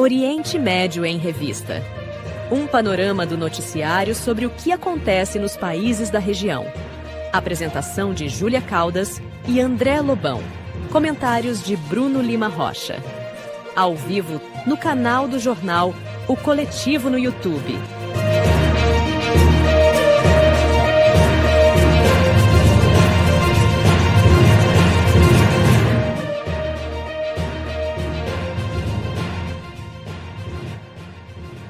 Oriente Médio em Revista. Um panorama do noticiário sobre o que acontece nos países da região. Apresentação de Júlia Caldas e André Lobão. Comentários de Bruno Lima Rocha. Ao vivo no canal do jornal O Coletivo no YouTube.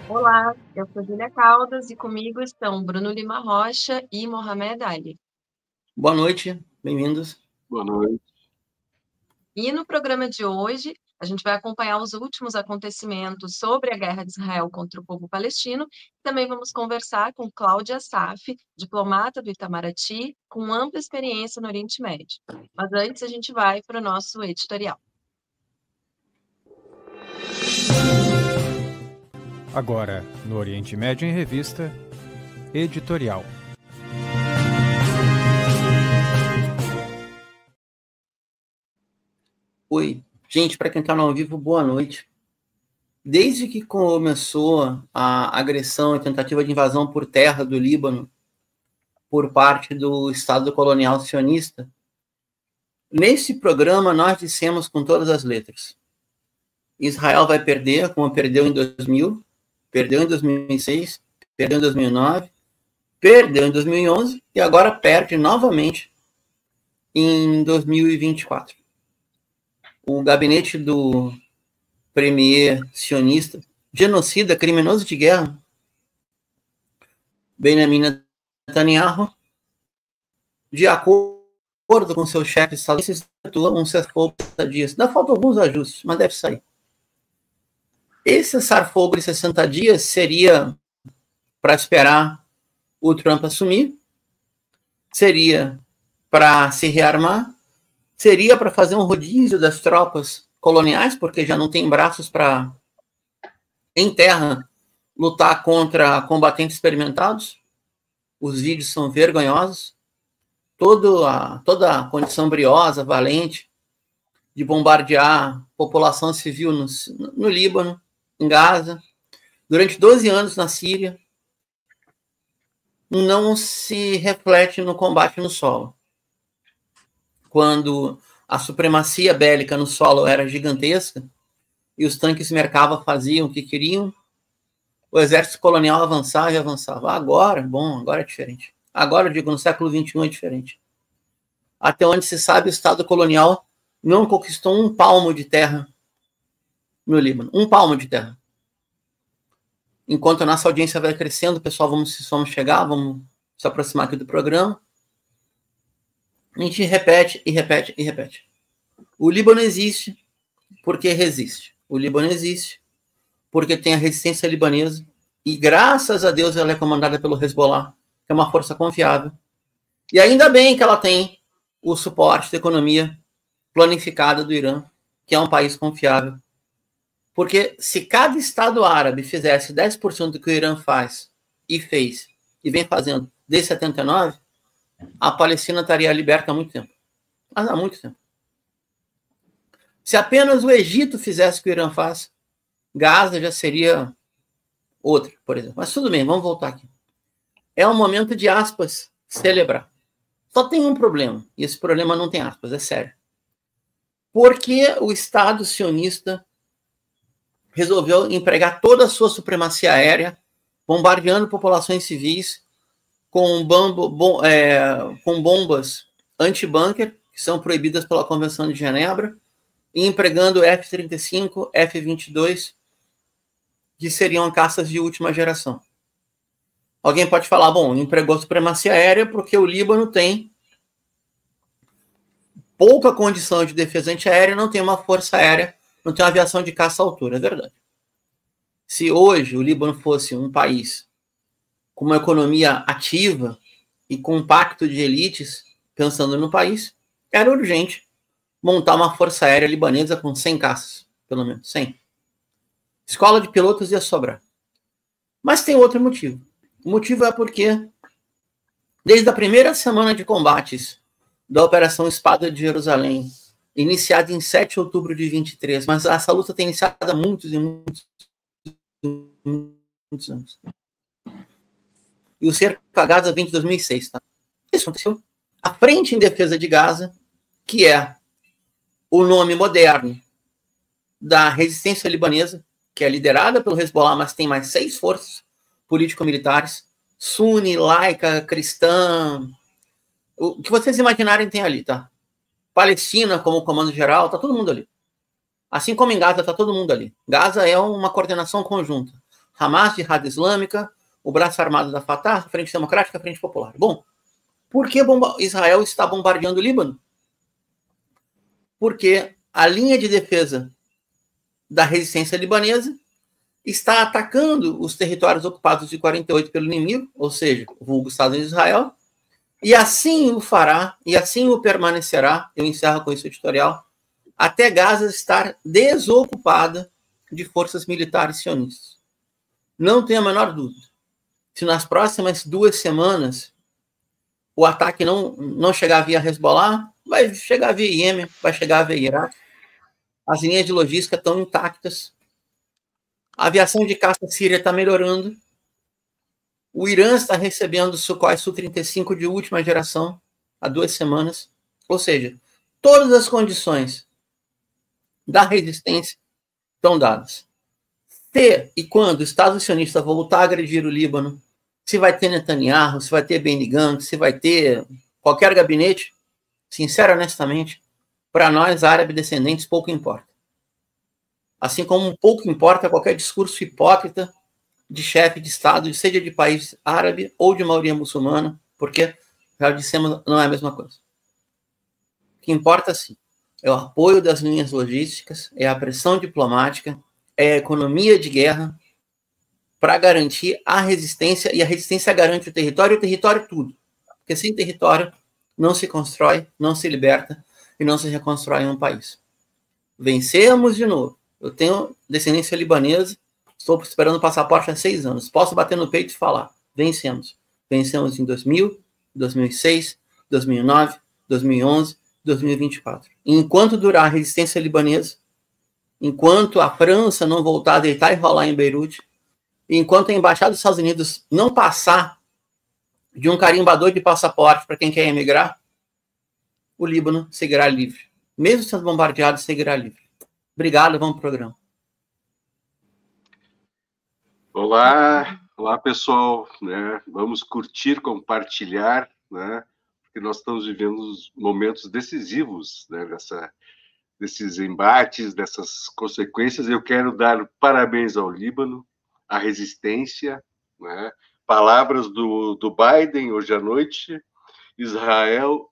Olá, eu sou Júlia Caldas e comigo estão Bruno Lima Rocha e Mohamed Ali. Boa noite, bem-vindos. Boa noite. E no programa de hoje, a gente vai acompanhar os últimos acontecimentos sobre a guerra de Israel contra o povo palestino. Também vamos conversar com Cláudia Assaf, diplomata do Itamaraty, com ampla experiência no Oriente Médio. Mas antes, a gente vai para o nosso editorial. Agora, no Oriente Médio em Revista, editorial. Oi, gente, para quem está no ao vivo, boa noite. Desde que começou a agressão e tentativa de invasão por terra do Líbano por parte do Estado colonial sionista, nesse programa nós dissemos com todas as letras: Israel vai perder, como perdeu em 2000, perdeu em 2006, perdeu em 2009, perdeu em 2011 e agora perde novamente em 2024. O gabinete do premier sionista, genocida, criminoso de guerra, Benjamin Netanyahu, de acordo com seu chefe de Estado, se efetua um cessar-fogo de 60 dias. Ainda faltam alguns ajustes, mas deve sair. Esse cessar-fogo de 60 dias seria para esperar o Trump assumir, seria para se rearmar, seria para fazer um rodízio das tropas coloniais, porque já não tem braços para, em terra, lutar contra combatentes experimentados. Os vídeos são vergonhosos. Toda a condição briosa, valente, de bombardear população civil no Líbano, em Gaza, durante 12 anos na Síria, não se reflete no combate no solo. Quando a supremacia bélica no solo era gigantesca e os tanques Merkava faziam o que queriam, o exército colonial avançava e avançava. Agora é diferente. Agora, eu digo, no século XXI é diferente. Até onde se sabe, o Estado colonial não conquistou um palmo de terra no Líbano. Um palmo de terra. Enquanto a nossa audiência vai crescendo, pessoal, vamos chegar, vamos se aproximar aqui do programa. A gente repete e repete e repete. O Líbano existe porque resiste. O Líbano existe porque tem a resistência libanesa e, graças a Deus, ela é comandada pelo Hezbollah, que é uma força confiável. E ainda bem que ela tem o suporte da economia planificada do Irã, que é um país confiável. Porque se cada Estado árabe fizesse 10% do que o Irã faz e fez e vem fazendo desde 79, a Palestina estaria liberta há muito tempo. Há muito tempo. Se apenas o Egito fizesse o que o Irã faz, Gaza já seria outra, por exemplo. Mas tudo bem, vamos voltar aqui. É um momento de, aspas, celebrar. Só tem um problema, e esse problema não tem aspas, é sério. Porque o Estado sionista resolveu empregar toda a sua supremacia aérea, bombardeando populações civis com bombas anti-bunker, que são proibidas pela Convenção de Genebra, e empregando F-35, F-22, que seriam caças de última geração. Alguém pode falar, bom, empregou supremacia aérea porque o Líbano tem pouca condição de defesa antiaérea, não tem uma força aérea, não tem uma aviação de caça à altura. É verdade. Se hoje o Líbano fosse um país com uma economia ativa e com um pacto de elites pensando no país, era urgente montar uma força aérea libanesa com 100 caças, pelo menos 100. Escola de pilotos ia sobrar. Mas tem outro motivo. O motivo é porque, desde a primeira semana de combates da Operação Espada de Jerusalém iniciada em 7 de outubro de 23, mas essa luta tem iniciado há muitos anos. E o cerco a Gaza vem de 2006, tá? Isso aconteceu. A Frente em Defesa de Gaza, que é o nome moderno da resistência libanesa, que é liderada pelo Hezbollah, mas tem mais 6 forças político-militares, suni, laica, cristã, o que vocês imaginarem tem ali, tá? Palestina como comando geral, tá todo mundo ali. Assim como em Gaza, tá todo mundo ali. Gaza é uma coordenação conjunta. Hamas, Jihad Islâmica, o braço armado da Fatah, a Frente Democrática, a Frente Popular. Bom, por que Israel está bombardeando o Líbano? Porque a linha de defesa da resistência libanesa está atacando os territórios ocupados de 48 pelo inimigo, ou seja, o vulgo Estado de Israel, e assim o fará, e assim o permanecerá, eu encerro com esse editorial, até Gaza estar desocupada de forças militares sionistas. Não tenho a menor dúvida. Se nas próximas 2 semanas o ataque não chegar via Hezbollah, vai chegar via Iêmen, vai chegar via Iraque. As linhas de logística estão intactas. A aviação de caça síria está melhorando. O Irã está recebendo Sukhoi Su-35 de última geração há 2 semanas. Ou seja, todas as condições da resistência estão dadas. Se e quando o Estado sionista voltar a agredir o Líbano, se vai ter Netanyahu, se vai ter Benny Gantz, se vai ter qualquer gabinete, sincero, honestamente, para nós, árabes descendentes, pouco importa. Assim como pouco importa qualquer discurso hipócrita de chefe de Estado, seja de país árabe ou de maioria muçulmana, porque, já dissemos, não é a mesma coisa. O que importa, sim, é o apoio das linhas logísticas, é a pressão diplomática, é a economia de guerra para garantir a resistência, e a resistência garante o território tudo. Porque sem território não se constrói, não se liberta e não se reconstrói um país. Vencemos de novo. Eu tenho descendência libanesa, estou esperando o passaporte há 6 anos. Posso bater no peito e falar, vencemos. Vencemos em 2000, 2006, 2009, 2011, 2024. E enquanto durar a resistência libanesa, enquanto a França não voltar a deitar e rolar em Beirute, enquanto a Embaixada dos Estados Unidos não passar de um carimbador de passaporte para quem quer emigrar, o Líbano seguirá livre. Mesmo sendo bombardeado, seguirá livre. Obrigado, vamos para o programa. Olá pessoal, né? Vamos curtir, compartilhar, né? Porque nós estamos vivendo momentos decisivos, né? Desses embates, dessas consequências. Eu quero dar parabéns ao Líbano, à resistência, né? Palavras do Biden hoje à noite, Israel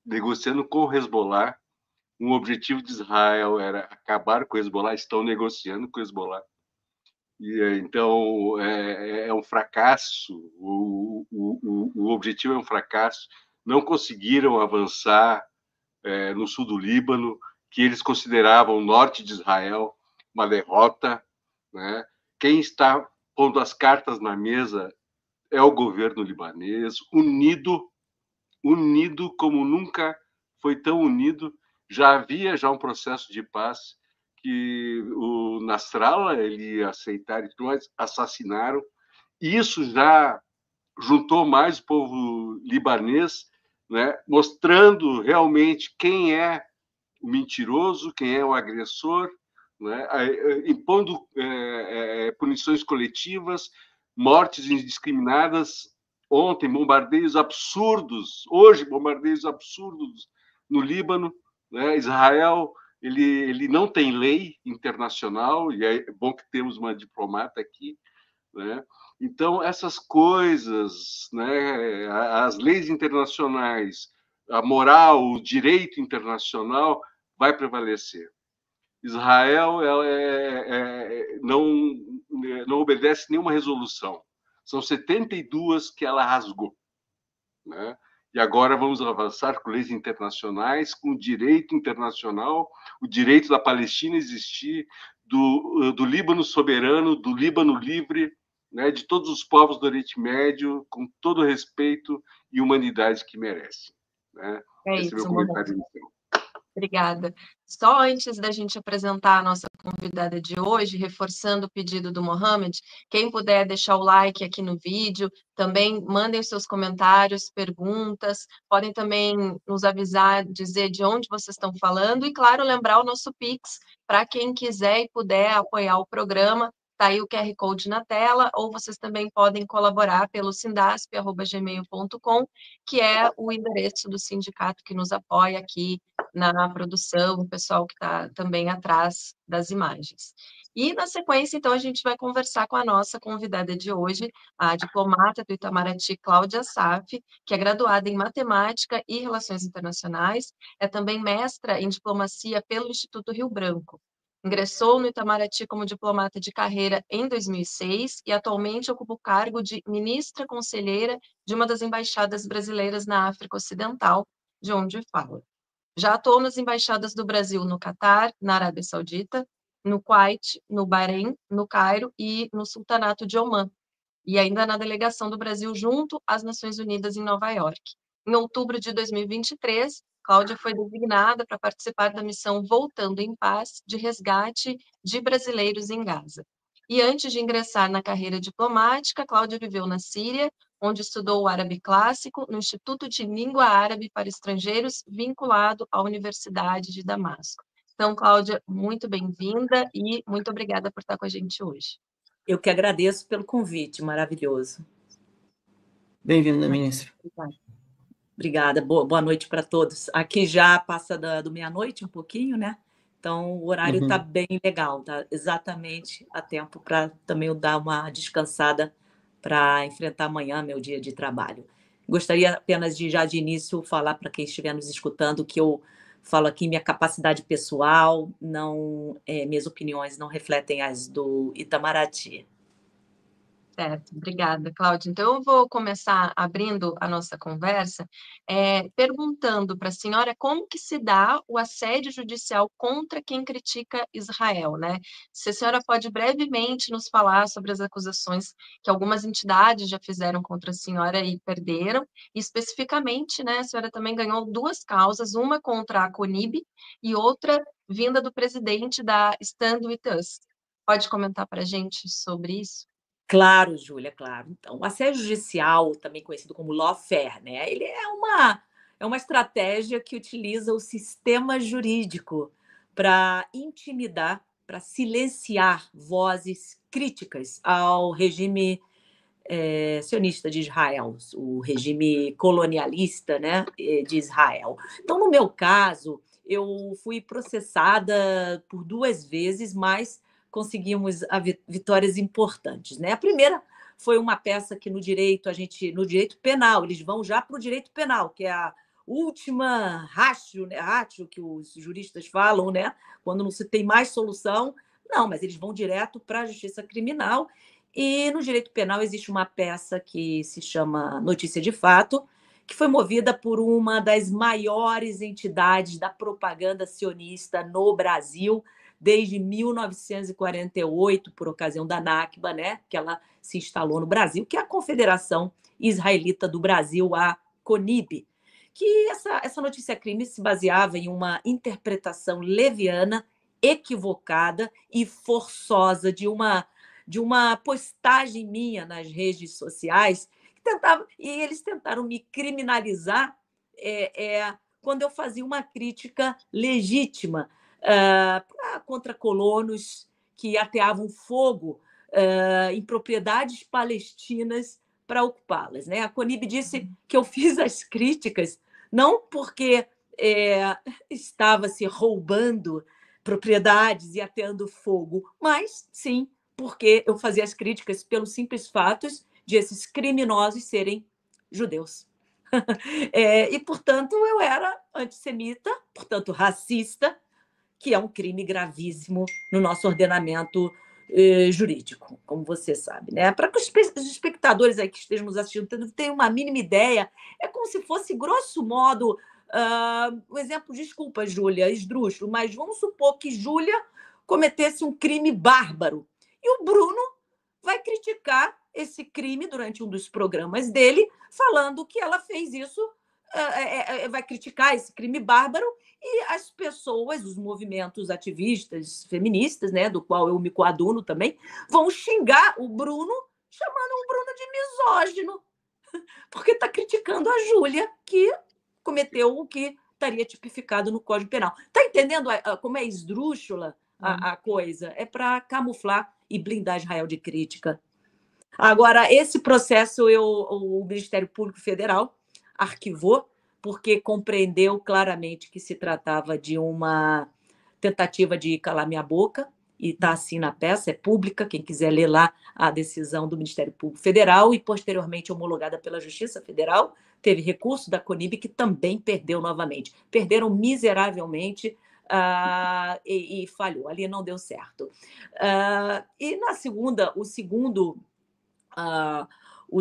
negociando com o Hezbollah. Um objetivo de Israel era acabar com o Hezbollah, estão negociando com o Hezbollah. E, então, é um fracasso, o objetivo é um fracasso. Não conseguiram avançar no sul do Líbano, que eles consideravam o norte de Israel uma derrota, né? Quem está pondo as cartas na mesa é o governo libanês, unido como nunca foi tão unido. Já havia um processo de paz que o Nasrallah ele ia aceitar, mas assassinaram. E isso já juntou mais o povo libanês, né, mostrando realmente quem é o mentiroso, quem é o agressor, né, impondo punições coletivas, mortes indiscriminadas. Ontem, bombardeios absurdos, hoje, bombardeios absurdos no Líbano, né? Israel ele não tem lei internacional, e é bom que temos uma diplomata aqui, né? Então, essas coisas, né, as leis internacionais, a moral, o direito internacional vai prevalecer. Israel não obedece nenhuma resolução. São 72 que ela rasgou, né? E agora vamos avançar com leis internacionais, com o direito internacional, o direito da Palestina existir, do Líbano soberano, do Líbano livre, né, de todos os povos do Oriente Médio, com todo o respeito e humanidade que merecem, né? Esse é meu comentário inicial. Obrigada. Só antes da gente apresentar a nossa convidada de hoje, reforçando o pedido do Mohamed, quem puder deixar o like aqui no vídeo, também mandem os seus comentários, perguntas, podem também nos avisar, dizer de onde vocês estão falando e, claro, lembrar o nosso Pix para quem quiser e puder apoiar o programa. Está aí o QR Code na tela, ou vocês também podem colaborar pelo sindasp@gmail.com, que é o endereço do sindicato que nos apoia aqui na produção, o pessoal que está também atrás das imagens. E, na sequência, então, a gente vai conversar com a nossa convidada de hoje, a diplomata do Itamaraty, Cláudia Assaf, que é graduada em Matemática e Relações Internacionais, é também mestra em Diplomacia pelo Instituto Rio Branco. Ingressou no Itamaraty como diplomata de carreira em 2006 e atualmente ocupa o cargo de ministra conselheira de uma das embaixadas brasileiras na África Ocidental, de onde fala. Já atuou nas embaixadas do Brasil no Catar, na Arábia Saudita, no Kuwait, no Bahrein, no Cairo e no Sultanato de Omã, e ainda na delegação do Brasil junto às Nações Unidas em Nova York. Em outubro de 2023, Cláudia foi designada para participar da missão Voltando em Paz, de resgate de brasileiros em Gaza. E antes de ingressar na carreira diplomática, Cláudia viveu na Síria, onde estudou o árabe clássico no Instituto de Língua Árabe para Estrangeiros, vinculado à Universidade de Damasco. Então, Cláudia, muito bem-vinda e muito obrigada por estar com a gente hoje. Eu que agradeço pelo convite, maravilhoso. Bem-vinda, ministra. Obrigada, boa noite para todos. Aqui já passa do meia-noite um pouquinho, né? Então o horário está bem legal, tá exatamente a tempo para também eu dar uma descansada para enfrentar amanhã meu dia de trabalho. Gostaria apenas de, já de início, falar para quem estiver nos escutando que eu falo aqui minha capacidade pessoal, minhas opiniões não refletem as do Itamaraty. Certo, obrigada, Cláudia. Então, eu vou começar abrindo a nossa conversa, perguntando para a senhora como que se dá o assédio judicial contra quem critica Israel, né? Se a senhora pode brevemente nos falar sobre as acusações que algumas entidades já fizeram contra a senhora e perderam, e especificamente, né, a senhora também ganhou 2 causas, uma contra a CONIB e outra vinda do presidente da Stand With Us. Pode comentar para a gente sobre isso? Claro, Júlia, claro. Então, o assédio judicial, também conhecido como lawfare, né? Ele é uma estratégia que utiliza o sistema jurídico para intimidar, para silenciar vozes críticas ao regime sionista de Israel, o regime colonialista, né, de Israel. Então, no meu caso, eu fui processada por 2 vezes, mas conseguimos vitórias importantes, né? A primeira foi uma peça que no direito penal, eles vão já para o direito penal, que é a última ratio, né? Ratio que os juristas falam, né? Quando não se tem mais solução, não, mas eles vão direto para a justiça criminal. E no direito penal existe uma peça que se chama Notícia de Fato, que foi movida por uma das maiores entidades da propaganda sionista no Brasil, desde 1948, por ocasião da Nakba, né, que ela se instalou no Brasil, que é a Confederação Israelita do Brasil, a CONIB, que essa notícia-crime se baseava em uma interpretação leviana, equivocada e forçosa de uma postagem minha nas redes sociais, e eles tentaram me criminalizar quando eu fazia uma crítica legítima contra colonos que ateavam fogo em propriedades palestinas para ocupá-las, né? A CONIB disse que eu fiz as críticas não porque estava se roubando propriedades e ateando fogo, mas sim porque eu fazia as críticas pelos simples fatos de esses criminosos serem judeus. E, portanto, eu era antissemita, portanto, racista, que é um crime gravíssimo no nosso ordenamento jurídico, como você sabe, né? Para que os espectadores aí que estejam nos assistindo tenham uma mínima ideia, é como se fosse, grosso modo, um exemplo, desculpa, Júlia, esdrúxulo, mas vamos supor que Júlia cometesse um crime bárbaro e o Bruno vai criticar esse crime durante um dos programas dele, falando que ela fez isso vai criticar esse crime bárbaro, e as pessoas, os movimentos ativistas feministas, né, do qual eu me coaduno também, vão xingar o Bruno, chamando o Bruno de misógino, porque está criticando a Júlia, que cometeu o que estaria tipificado no Código Penal. Está entendendo como é esdrúxula a coisa? É para camuflar e blindar Israel de crítica. Agora, esse processo o Ministério Público Federal arquivou, porque compreendeu claramente que se tratava de uma tentativa de calar minha boca, e está assim na peça, é pública, quem quiser ler lá a decisão do Ministério Público Federal, e posteriormente homologada pela Justiça Federal. Teve recurso da CONIB, que também perdeu novamente. Perderam miseravelmente e falhou, ali não deu certo. E na segunda, o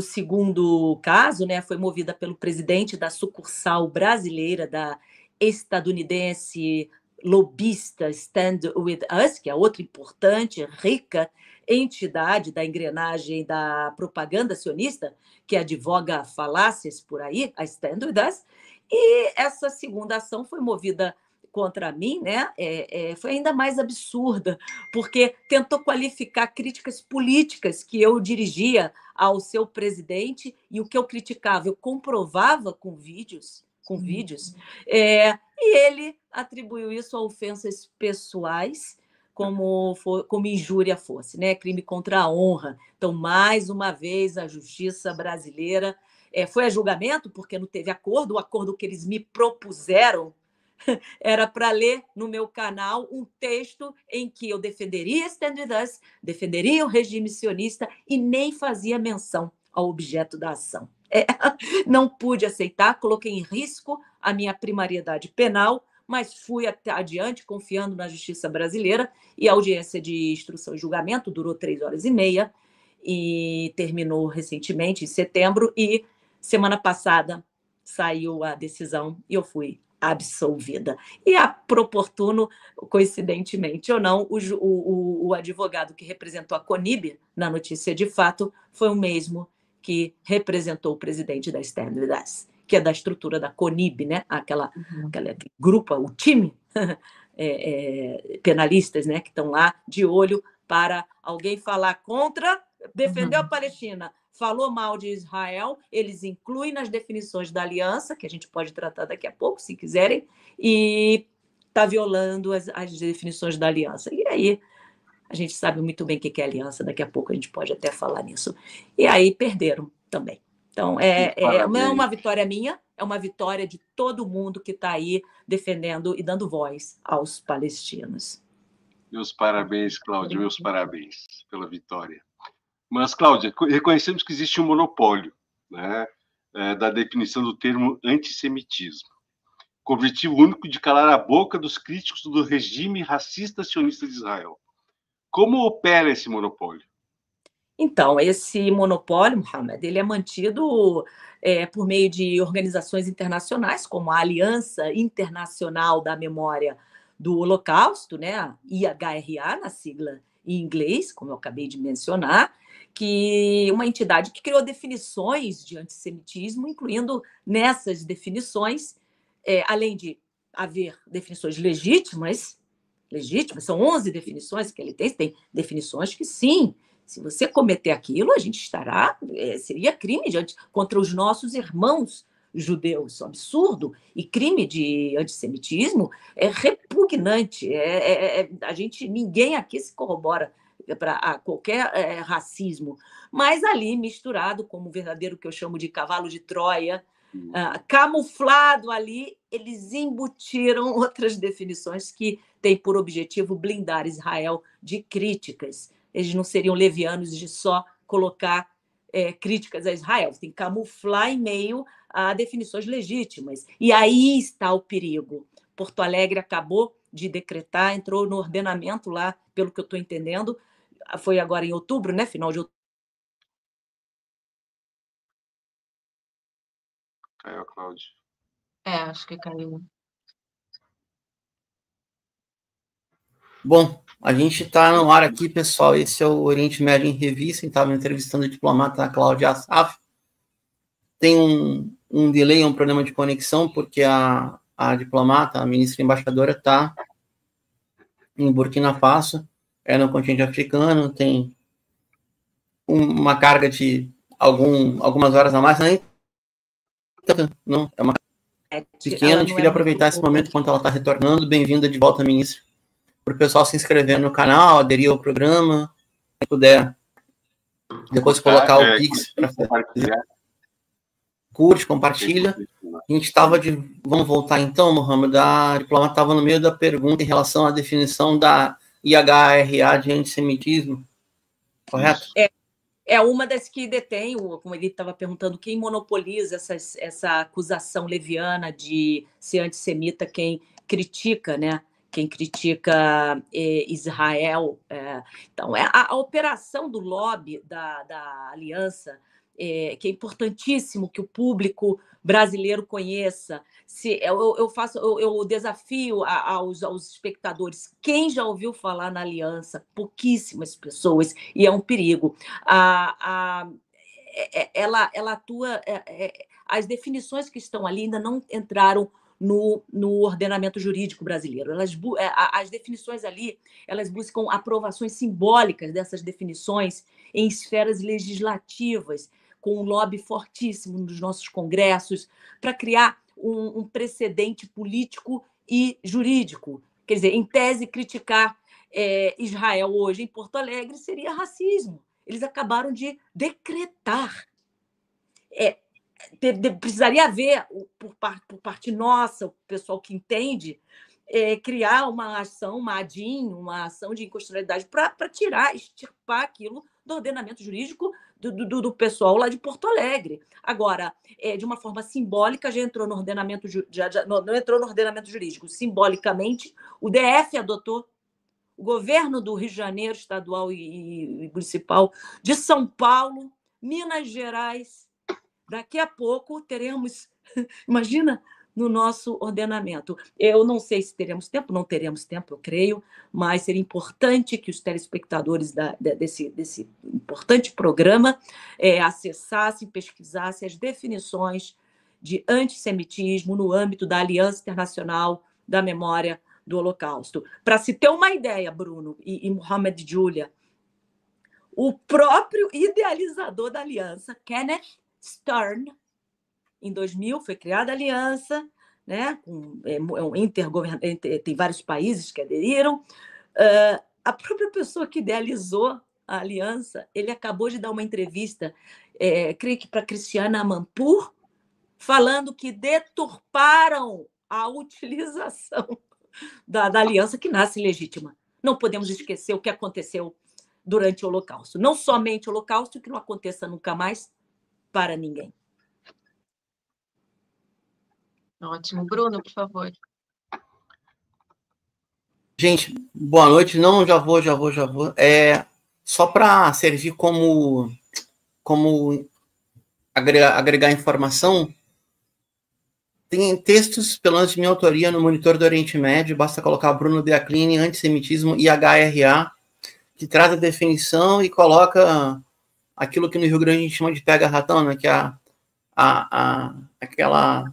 segundo caso, né, foi movida pelo presidente da sucursal brasileira da estadunidense lobista Stand With Us, que é outra importante, rica entidade da engrenagem da propaganda sionista, que advoga falácias por aí, a Stand With Us. E essa segunda ação foi movida contra mim, né? Foi ainda mais absurda, porque tentou qualificar críticas políticas que eu dirigia ao seu presidente, e o que eu criticava eu comprovava com vídeos, e ele atribuiu isso a ofensas pessoais, como injúria fosse, né? Crime contra a honra. Então, mais uma vez, a justiça brasileira foi a julgamento, porque não teve acordo. O acordo que eles me propuseram era para ler no meu canal um texto em que eu defenderia Stand With Us, defenderia o regime sionista e nem fazia menção ao objeto da ação. Não pude aceitar, coloquei em risco a minha primariedade penal, mas fui até adiante, confiando na justiça brasileira, e a audiência de instrução e julgamento durou 3h30 e terminou recentemente, em setembro, e semana passada saiu a decisão e eu fui absolvida. E oportuno, coincidentemente ou não, o advogado que representou a CONIB na notícia de fato foi o mesmo que representou o presidente da Stand With Us, que é da estrutura da CONIB, né? Aquele grupo, o time penalistas, né? Que estão lá de olho para alguém falar contra, defendeu a Palestina, falou mal de Israel, eles incluem nas definições da aliança, que a gente pode tratar daqui a pouco, se quiserem, e está violando as definições da aliança. E aí, a gente sabe muito bem o que é aliança, daqui a pouco a gente pode até falar nisso. E aí perderam também. Então, não é uma vitória minha, é uma vitória de todo mundo que está aí defendendo e dando voz aos palestinos. Meus parabéns, Cláudia, meus parabéns pela vitória. Mas, Cláudia, reconhecemos que existe um monopólio, né, da definição do termo antissemitismo, com o objetivo único de calar a boca dos críticos do regime racista sionista de Israel. Como opera esse monopólio? Então, esse monopólio, Mohamed, ele é mantido por meio de organizações internacionais, como a Aliança Internacional da Memória do Holocausto, né, IHRA, na sigla em inglês, como eu acabei de mencionar, que uma entidade que criou definições de antissemitismo, incluindo nessas definições, além de haver definições legítimas, são 11 definições que ele tem definições que sim, se você cometer aquilo, a gente seria crime contra os nossos irmãos judeus, absurdo, e crime de antissemitismo é repugnante, ninguém aqui se corrobora para qualquer racismo, mas ali misturado como o verdadeiro que eu chamo de cavalo de Troia, camuflado ali, eles embutiram outras definições que têm por objetivo blindar Israel de críticas. Eles não seriam levianos de só colocar críticas a Israel, tem que camuflar em meio a definições legítimas. E aí está o perigo. Porto Alegre acabou de decretar, entrou no ordenamento lá, pelo que eu estou entendendo, foi agora em outubro, né? Final de outubro. Caiu, Cláudia. Acho que caiu. Bom, a gente está no ar aqui, pessoal. Esse é o Oriente Médio em Revista. A gente estava entrevistando a diplomata Cláudia Assaf. Tem um delay, um problema de conexão, porque a diplomata, a ministra embaixadora, está em Burkina Faso, no continente africano, tem uma carga de algumas horas a mais, não, é uma pequena. A gente queria aproveitar esse momento enquanto ela está retornando. Bem-vinda de volta, ministra. Para o pessoal se inscrever no canal, aderir ao programa, se puder depois colocar o Pix para fazer. Curte, compartilha. A gente estava Vamos voltar então, Mohamed. A diplomata estava no meio da pergunta em relação à definição da IHRA de antissemitismo, correto? É uma das que detém, como ele estava perguntando, quem monopoliza essa acusação leviana de ser antissemita, quem critica, né? Quem critica Israel. Então, a operação do lobby da aliança, que é importantíssimo que o público brasileiro conheça. Eu desafio aos espectadores, quem já ouviu falar na aliança? Pouquíssimas pessoas, e é um perigo. Ela atua... as definições que estão ali ainda não entraram no ordenamento jurídico brasileiro. As definições ali, elas buscam aprovações simbólicas dessas definições em esferas legislativas, com um lobby fortíssimo nos nossos congressos, para criar um precedente político e jurídico. Quer dizer, em tese, criticar Israel hoje em Porto Alegre seria racismo. Eles acabaram de decretar. Precisaria haver, por parte nossa, o pessoal que entende, criar uma ação, uma ADIM, uma ação de inconstitucionalidade para extirpar aquilo do ordenamento jurídico do pessoal lá de Porto Alegre. Agora, de uma forma simbólica, já entrou no ordenamento, não entrou no ordenamento jurídico. Simbolicamente, o DF adotou, o governo do Rio de Janeiro, estadual e municipal, de São Paulo, Minas Gerais. Daqui a pouco teremos, imagina, no nosso ordenamento. Eu não sei se teremos tempo, não teremos tempo, eu creio, mas seria importante que os telespectadores desse importante programa acessassem, pesquisassem as definições de antissemitismo no âmbito da Aliança Internacional da Memória do Holocausto. Para se ter uma ideia, Bruno e Mohamed Julia, o próprio idealizador da aliança, Kenneth Stern, em 2000 foi criada a aliança, né? Tem vários países que aderiram. A própria pessoa que idealizou a aliança, ele acabou de dar uma entrevista, creio que para Cristiana Amanpour, falando que deturparam a utilização da aliança, que nasce legítima. Não podemos esquecer o que aconteceu durante o Holocausto. Não somente o Holocausto, que não aconteça nunca mais para ninguém. Ótimo. Bruno, por favor. Gente, boa noite. Não, já vou. Só para servir como agregar informação, tem textos, pelo menos de minha autoria, no Monitor do Oriente Médio, basta colocar Bruno Beaclini, antissemitismo e IHRA, que traz a definição e coloca aquilo que no Rio Grande a gente chama de pega-ratão, né, que é aquela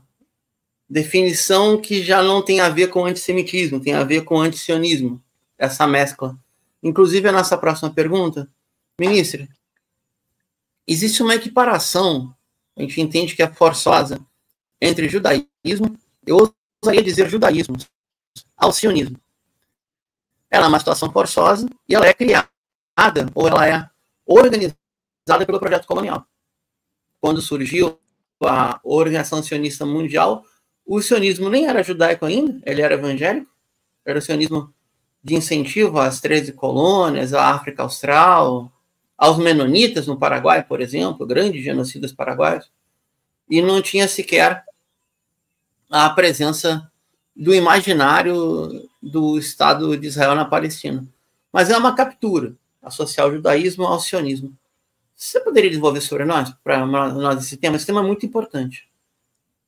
definição que já não tem a ver com antissemitismo, tem a ver com antisionismo, essa mescla. Inclusive, a nossa próxima pergunta, ministra, existe uma equiparação, a gente entende que é forçosa, entre judaísmo, eu ousaria dizer judaísmo, ao sionismo. Ela é uma situação forçosa e ela é criada, ou ela é organizada pelo projeto colonial. Quando surgiu a Organização Sionista Mundial, o sionismo nem era judaico ainda, ele era evangélico, era o sionismo de incentivo às 13 colônias, à África Austral, aos menonitas no Paraguai, por exemplo, grandes genocidas paraguaios, e não tinha sequer a presença do imaginário do Estado de Israel na Palestina. Mas é uma captura, associar o judaísmo ao sionismo. Você poderia desenvolver sobre nós, para nós esse tema? Esse tema é muito importante.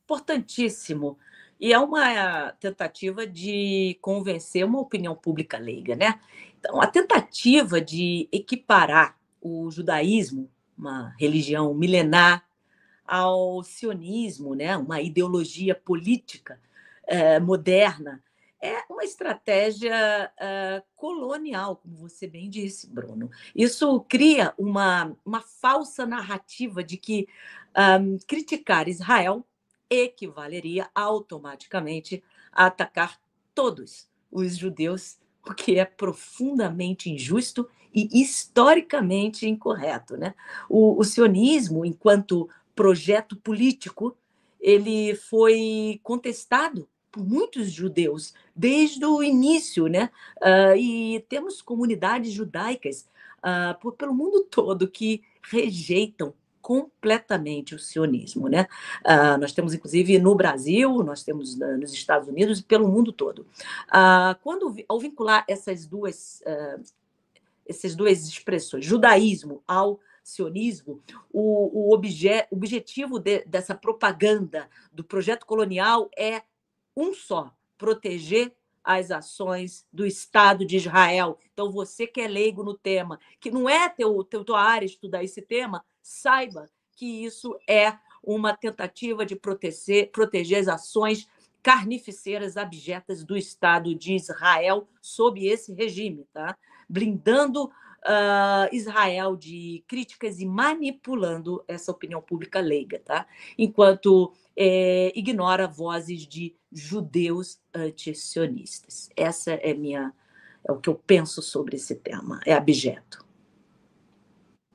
Importantíssimo. E é uma tentativa de convencer uma opinião pública leiga, né? Então, a tentativa de equiparar o judaísmo, uma religião milenar, ao sionismo, né? Uma ideologia política moderna, é uma estratégia colonial, como você bem disse, Bruno. Isso cria uma falsa narrativa de que criticar Israel equivaleria automaticamente a atacar todos os judeus, o que é profundamente injusto e historicamente incorreto, né? O sionismo, enquanto projeto político, ele foi contestado por muitos judeus desde o início, né? E temos comunidades judaicas pelo mundo todo que rejeitam completamente o sionismo, né? Nós temos, inclusive, no Brasil, nós temos nos Estados Unidos e pelo mundo todo. Ao vincular essas duas expressões, judaísmo ao sionismo, o objetivo dessa propaganda do projeto colonial é um só: proteger as ações do Estado de Israel. Então, você que é leigo no tema, que não é tua área estudar esse tema, saiba que isso é uma tentativa de proteger as ações carnificeiras abjetas do Estado de Israel sob esse regime, tá? Blindando Israel de críticas e manipulando essa opinião pública leiga, tá? Enquanto ignora vozes de judeus antisionistas. Essa é o que eu penso sobre esse tema, é abjeto.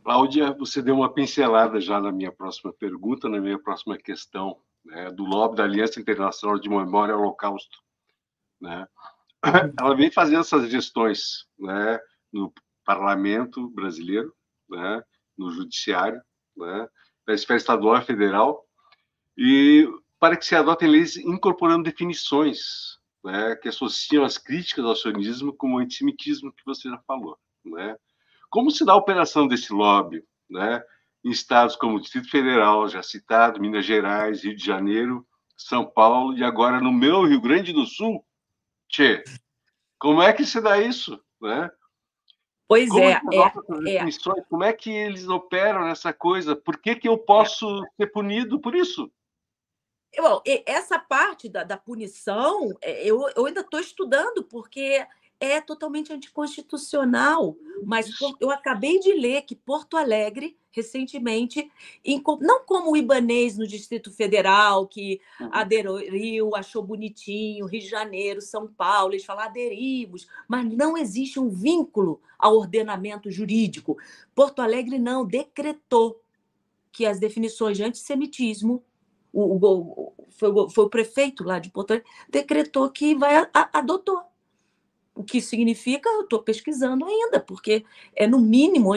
Cláudia, você deu uma pincelada já na minha próxima pergunta, na minha próxima questão, né, do lobby da Aliança Internacional de Memória ao Holocausto, né? Ela vem fazendo essas gestões, né, no parlamento brasileiro, né, no judiciário, né, na esfera estadual e federal, e para que se adotem leis incorporando definições, né, que associam as críticas ao sionismo como o antissemitismo, que você já falou, né? Como se dá a operação desse lobby, né, em estados como o Distrito Federal, já citado, Minas Gerais, Rio de Janeiro, São Paulo e agora no meu Rio Grande do Sul? Tchê, como é que se dá isso, né? Pois como como é que eles operam nessa coisa? Por que eu posso ser punido por isso? Bom, essa parte da punição, eu ainda estou estudando, porque é totalmente anticonstitucional. Mas eu acabei de ler que Porto Alegre, recentemente, não como o Ibanez no Distrito Federal, que aderiu, achou bonitinho, Rio de Janeiro, São Paulo, eles falam aderimos, mas não existe um vínculo ao ordenamento jurídico. Porto Alegre não decretou que as definições de antissemitismo, foi o prefeito lá de Porto Alegre, decretou que adotou. O que significa, eu estou pesquisando ainda, porque é, no mínimo,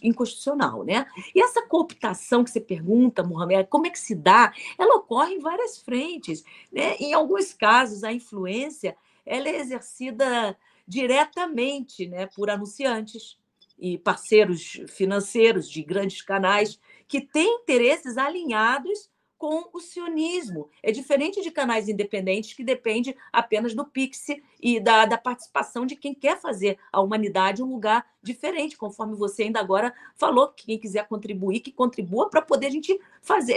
inconstitucional, né? E essa cooptação que você pergunta, Mohamed, como é que se dá? Ela ocorre em várias frentes, né? Em alguns casos, a influência ela é exercida diretamente, né, por anunciantes e parceiros financeiros de grandes canais que têm interesses alinhados com o sionismo. É diferente de canais independentes que dependem apenas do Pix e da participação de quem quer fazer a humanidade um lugar diferente, conforme você ainda agora falou, que quem quiser contribuir, que contribua para poder a gente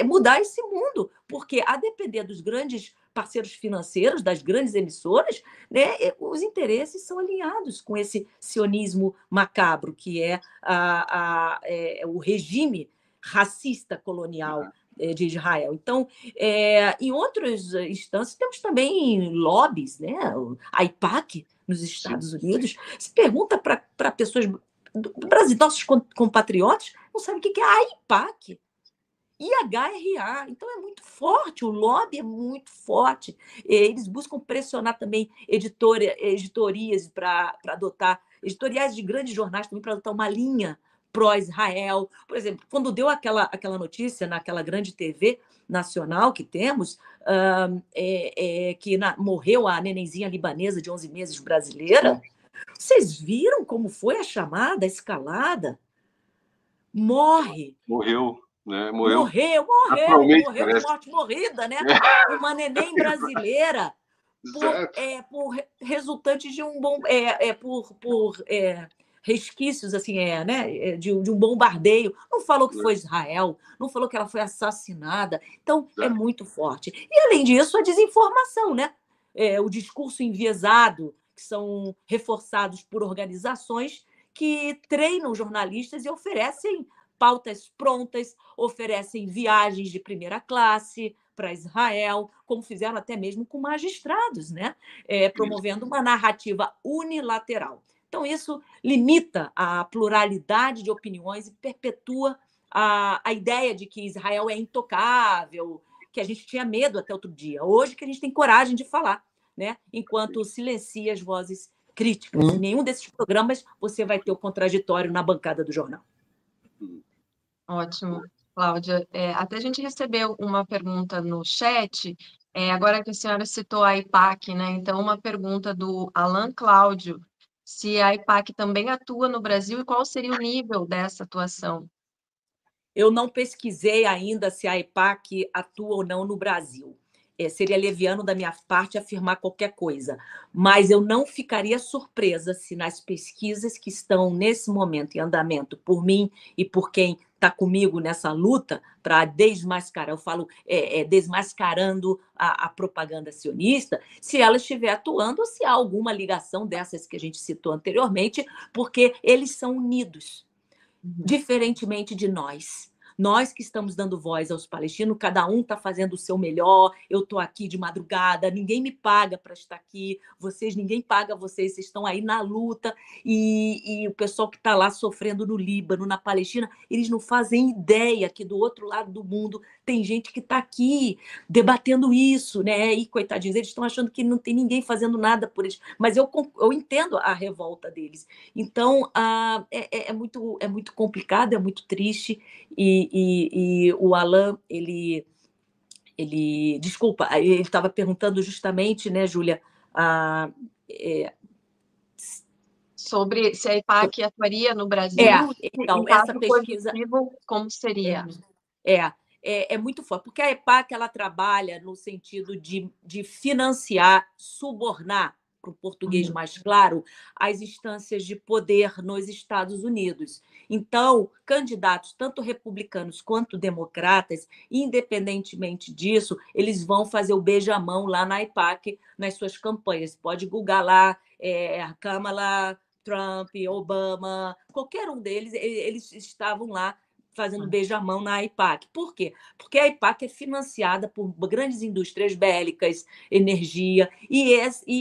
mudar esse mundo, porque a depender dos grandes parceiros financeiros, das grandes emissoras, né, os interesses são alinhados com esse sionismo macabro, que é o regime racista colonial de Israel. Então, em outras instâncias, temos também lobbies, né? A AIPAC, nos Estados Unidos. Se pergunta para pessoas do Brasil, nossos compatriotas, não sabem o que é a AIPAC. IHRA. Então, é muito forte, o lobby é muito forte. Eles buscam pressionar também editorias para adotar, editoriais de grandes jornais também para adotar uma linha pró-Israel. Por exemplo, quando deu aquela notícia naquela grande TV nacional que temos, que morreu a nenenzinha libanesa de 11 meses brasileira, vocês viram como foi a chamada, a escalada? Morreu, né? Morreu de morte morrida, né? Uma neném brasileira resultante de um bom... resquícios assim, né, de um bombardeio. Não falou que foi Israel, não falou que ela foi assassinada. Então, é muito forte. E, além disso, a desinformação, né? O discurso enviesado, que são reforçados por organizações que treinam jornalistas e oferecem pautas prontas, oferecem viagens de primeira classe para Israel, como fizeram até mesmo com magistrados, né? Promovendo uma narrativa unilateral. Então, isso limita a pluralidade de opiniões e perpetua a ideia de que Israel é intocável, que a gente tinha medo até outro dia. Hoje que a gente tem coragem de falar, né? Enquanto silencia as vozes críticas. Em nenhum desses programas você vai ter o contraditório na bancada do jornal. Ótimo, Cláudia. Até a gente recebeu uma pergunta no chat, agora que a senhora citou a AIPAC, né? Então, uma pergunta do Alan Cláudio, se a AIPAC também atua no Brasil e qual seria o nível dessa atuação? Eu não pesquisei ainda se a AIPAC atua ou não no Brasil. Seria leviano da minha parte afirmar qualquer coisa, mas eu não ficaria surpresa se nas pesquisas que estão nesse momento em andamento por mim e por quem está comigo nessa luta para desmascarar, eu falo desmascarando a propaganda sionista, se ela estiver atuando ou se há alguma ligação dessas que a gente citou anteriormente, porque eles são unidos, diferentemente de nós. Nós que estamos dando voz aos palestinos, cada um está fazendo o seu melhor, eu estou aqui de madrugada, ninguém me paga para estar aqui, ninguém paga vocês estão aí na luta, e o pessoal que está lá sofrendo no Líbano, na Palestina, eles não fazem ideia que do outro lado do mundo tem gente que está aqui debatendo isso, né? E, coitadinhos, eles estão achando que não tem ninguém fazendo nada por eles, mas eu entendo a revolta deles. Então, é muito complicado, é muito triste, e o Alan, desculpa, ele estava perguntando justamente, né, Júlia, sobre se a AIPAC atuaria no Brasil, então, essa pesquisa positivo, como seria? É muito forte, porque a AIPAC ela trabalha no sentido de financiar, subornar, para o português mais claro, as instâncias de poder nos Estados Unidos. Então, candidatos, tanto republicanos quanto democratas, independentemente disso, eles vão fazer o beijamão lá na AIPAC nas suas campanhas. Pode googar lá, Kamala, Trump, Obama, qualquer um deles, eles estavam lá fazendo beijamão na AIPAC. Por quê? Porque a AIPAC é financiada por grandes indústrias bélicas, energia, e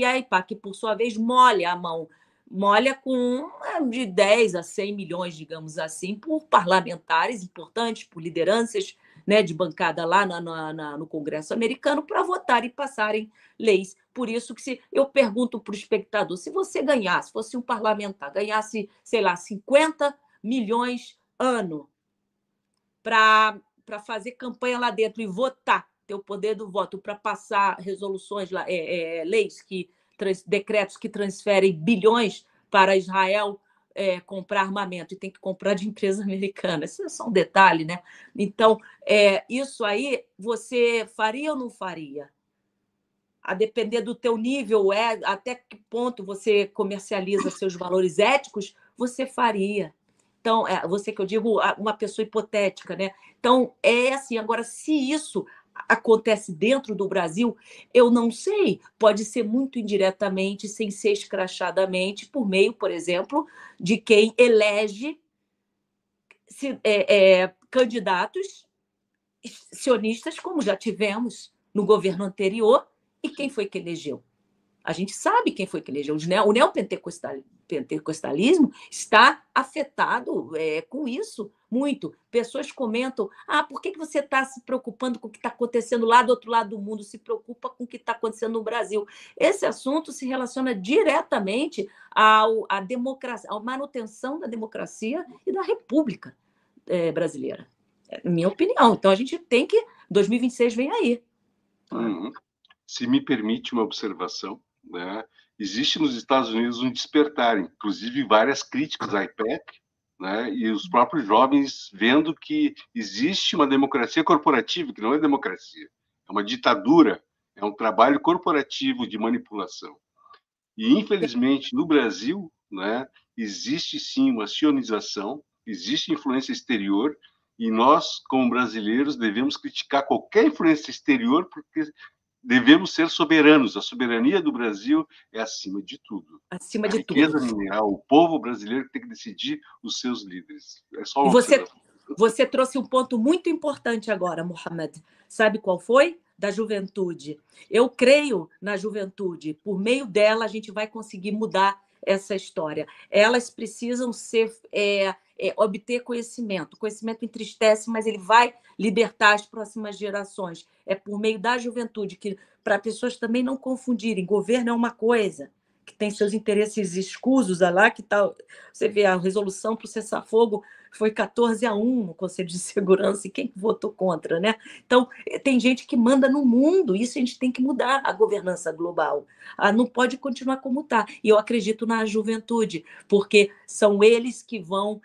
a AIPAC, por sua vez, molha a mão, molha com de 10 a 100 milhões, digamos assim, por parlamentares importantes, por lideranças, né, de bancada lá no Congresso americano, para votar e passarem leis. Por isso que eu pergunto para o espectador, se você ganhasse, fosse um parlamentar, ganhasse, sei lá, 50 milhões ano, para fazer campanha lá dentro e votar, ter o poder do voto para passar resoluções, leis, decretos que transferem bilhões para Israel comprar armamento, e tem que comprar de empresa americana. Isso é só um detalhe, né? Então, isso aí, você faria ou não faria? A depender do teu nível, até que ponto você comercializa seus valores éticos, você faria. Então, você que eu digo, uma pessoa hipotética, né? Então, assim, agora, se isso acontece dentro do Brasil, eu não sei, pode ser muito indiretamente, sem ser escrachadamente, por meio, por exemplo, de quem elege candidatos sionistas, como já tivemos no governo anterior, e quem foi que elegeu? A gente sabe quem foi que elegeu. O neopentecostalismo está afetado com isso muito. Pessoas comentam, por que você está se preocupando com o que está acontecendo lá do outro lado do mundo? Se preocupa com o que está acontecendo no Brasil. Esse assunto se relaciona diretamente à democracia, à manutenção da democracia e da República brasileira. É a minha opinião. Então, a gente tem que... 2026 vem aí. Se me permite uma observação, né? Existe nos Estados Unidos um despertar, inclusive várias críticas à AIPAC, né? E os próprios jovens vendo que existe uma democracia corporativa, que não é democracia, é uma ditadura, é um trabalho corporativo de manipulação. E, infelizmente, no Brasil, né, existe sim uma sionização, existe influência exterior, e nós, como brasileiros, devemos criticar qualquer influência exterior, porque devemos ser soberanos. A soberania do Brasil é acima de tudo. Acima de tudo. A riqueza mineral, o povo brasileiro tem que decidir os seus líderes. É só uma E observação. você trouxe um ponto muito importante agora, Mohamed. Sabe qual foi? Da juventude. Eu creio na juventude. Por meio dela, a gente vai conseguir mudar essa história. Elas precisam obter conhecimento. O conhecimento entristece, mas ele vai libertar as próximas gerações. É por meio da juventude, que para pessoas também não confundirem. Governo é uma coisa que tem seus interesses escusos lá, que tal? Você vê a resolução para o cessar-fogo foi 14-1 no Conselho de Segurança, e quem votou contra, né? Então, tem gente que manda no mundo, isso a gente tem que mudar, a governança global. Não pode continuar como está. E eu acredito na juventude, porque são eles que vão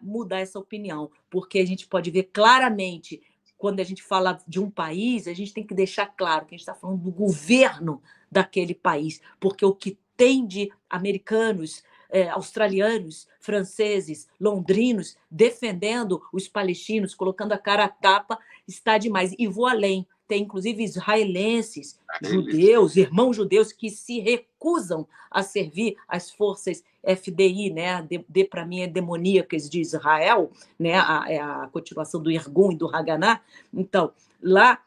mudar essa opinião, porque a gente pode ver claramente, quando a gente fala de um país, a gente tem que deixar claro que a gente está falando do governo daquele país, porque o que tem de americanos, australianos, franceses, londrinos, defendendo os palestinos, colocando a cara a tapa, está demais. E vou além, tem inclusive israelenses, judeus, irmãos judeus, que se recusam a servir as forças FDI, né? Para mim é demoníacas de Israel, né? A continuação do Irgun e do Haganá. Então, lá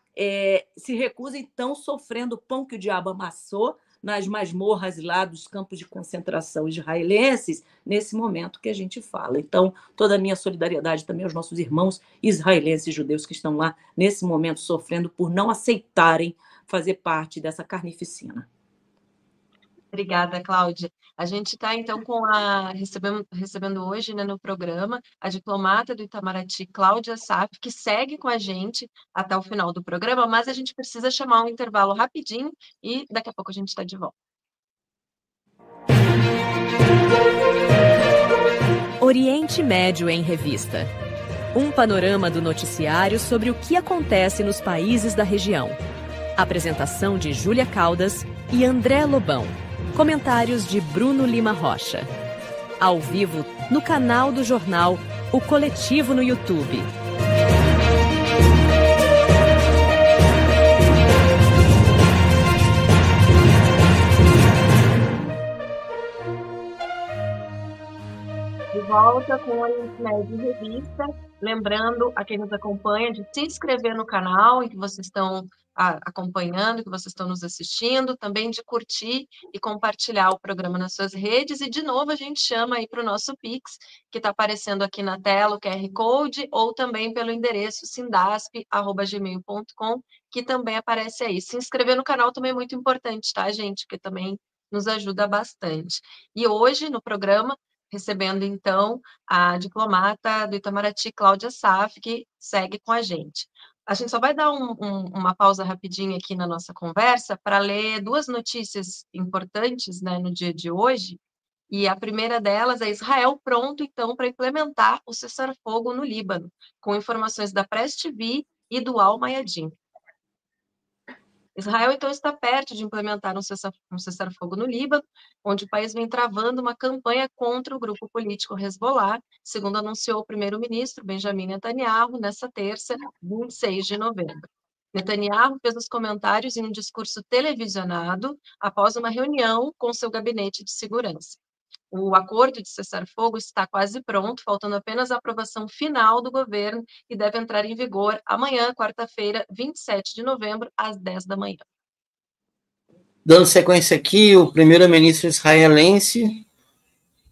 se recusam, então, sofrendo o pão que o diabo amassou nas masmorras lá dos campos de concentração israelenses, nesse momento que a gente fala. Então, toda a minha solidariedade também aos nossos irmãos israelenses e judeus que estão lá, nesse momento, sofrendo por não aceitarem fazer parte dessa carnificina. Obrigada, Cláudia. A gente está, então, recebendo hoje, né, no programa, a diplomata do Itamaraty, Cláudia Assaf, que segue com a gente até o final do programa, mas a gente precisa chamar um intervalo rapidinho e daqui a pouco a gente está de volta. Oriente Médio em Revista. Um panorama do noticiário sobre o que acontece nos países da região. Apresentação de Júlia Caldas e André Lobão. Comentários de Bruno Lima Rocha. Ao vivo, no canal do jornal O Coletivo no YouTube. De volta com o Oriente Médio em Revista. Lembrando a quem nos acompanha de se inscrever no canal em que vocês estão acompanhando, que vocês estão nos assistindo, também de curtir e compartilhar o programa nas suas redes, e de novo a gente chama aí para o nosso Pix, que está aparecendo aqui na tela, o QR Code, ou também pelo endereço sindasp@gmail.com, que também aparece aí. Se inscrever no canal também é muito importante, tá, gente? Porque também nos ajuda bastante. E hoje, no programa, recebendo, então, a diplomata do Itamaraty, Cláudia Assaf, que segue com a gente. A gente só vai dar uma pausa rapidinho aqui na nossa conversa para ler duas notícias importantes, né, no dia de hoje. E a primeira delas é Israel pronto, então, para implementar o cessar-fogo no Líbano, com informações da Press TV e do Al Mayadin. Israel, então, está perto de implementar um cessar-fogo no Líbano, onde o país vem travando uma campanha contra o grupo político Hezbollah, segundo anunciou o primeiro-ministro Benjamin Netanyahu nesta terça, 26 de novembro. Netanyahu fez os comentários em um discurso televisionado após uma reunião com seu gabinete de segurança. O acordo de cessar-fogo está quase pronto, faltando apenas a aprovação final do governo e deve entrar em vigor amanhã, quarta-feira, 27 de novembro, às 10 da manhã. Dando sequência aqui, o primeiro-ministro israelense,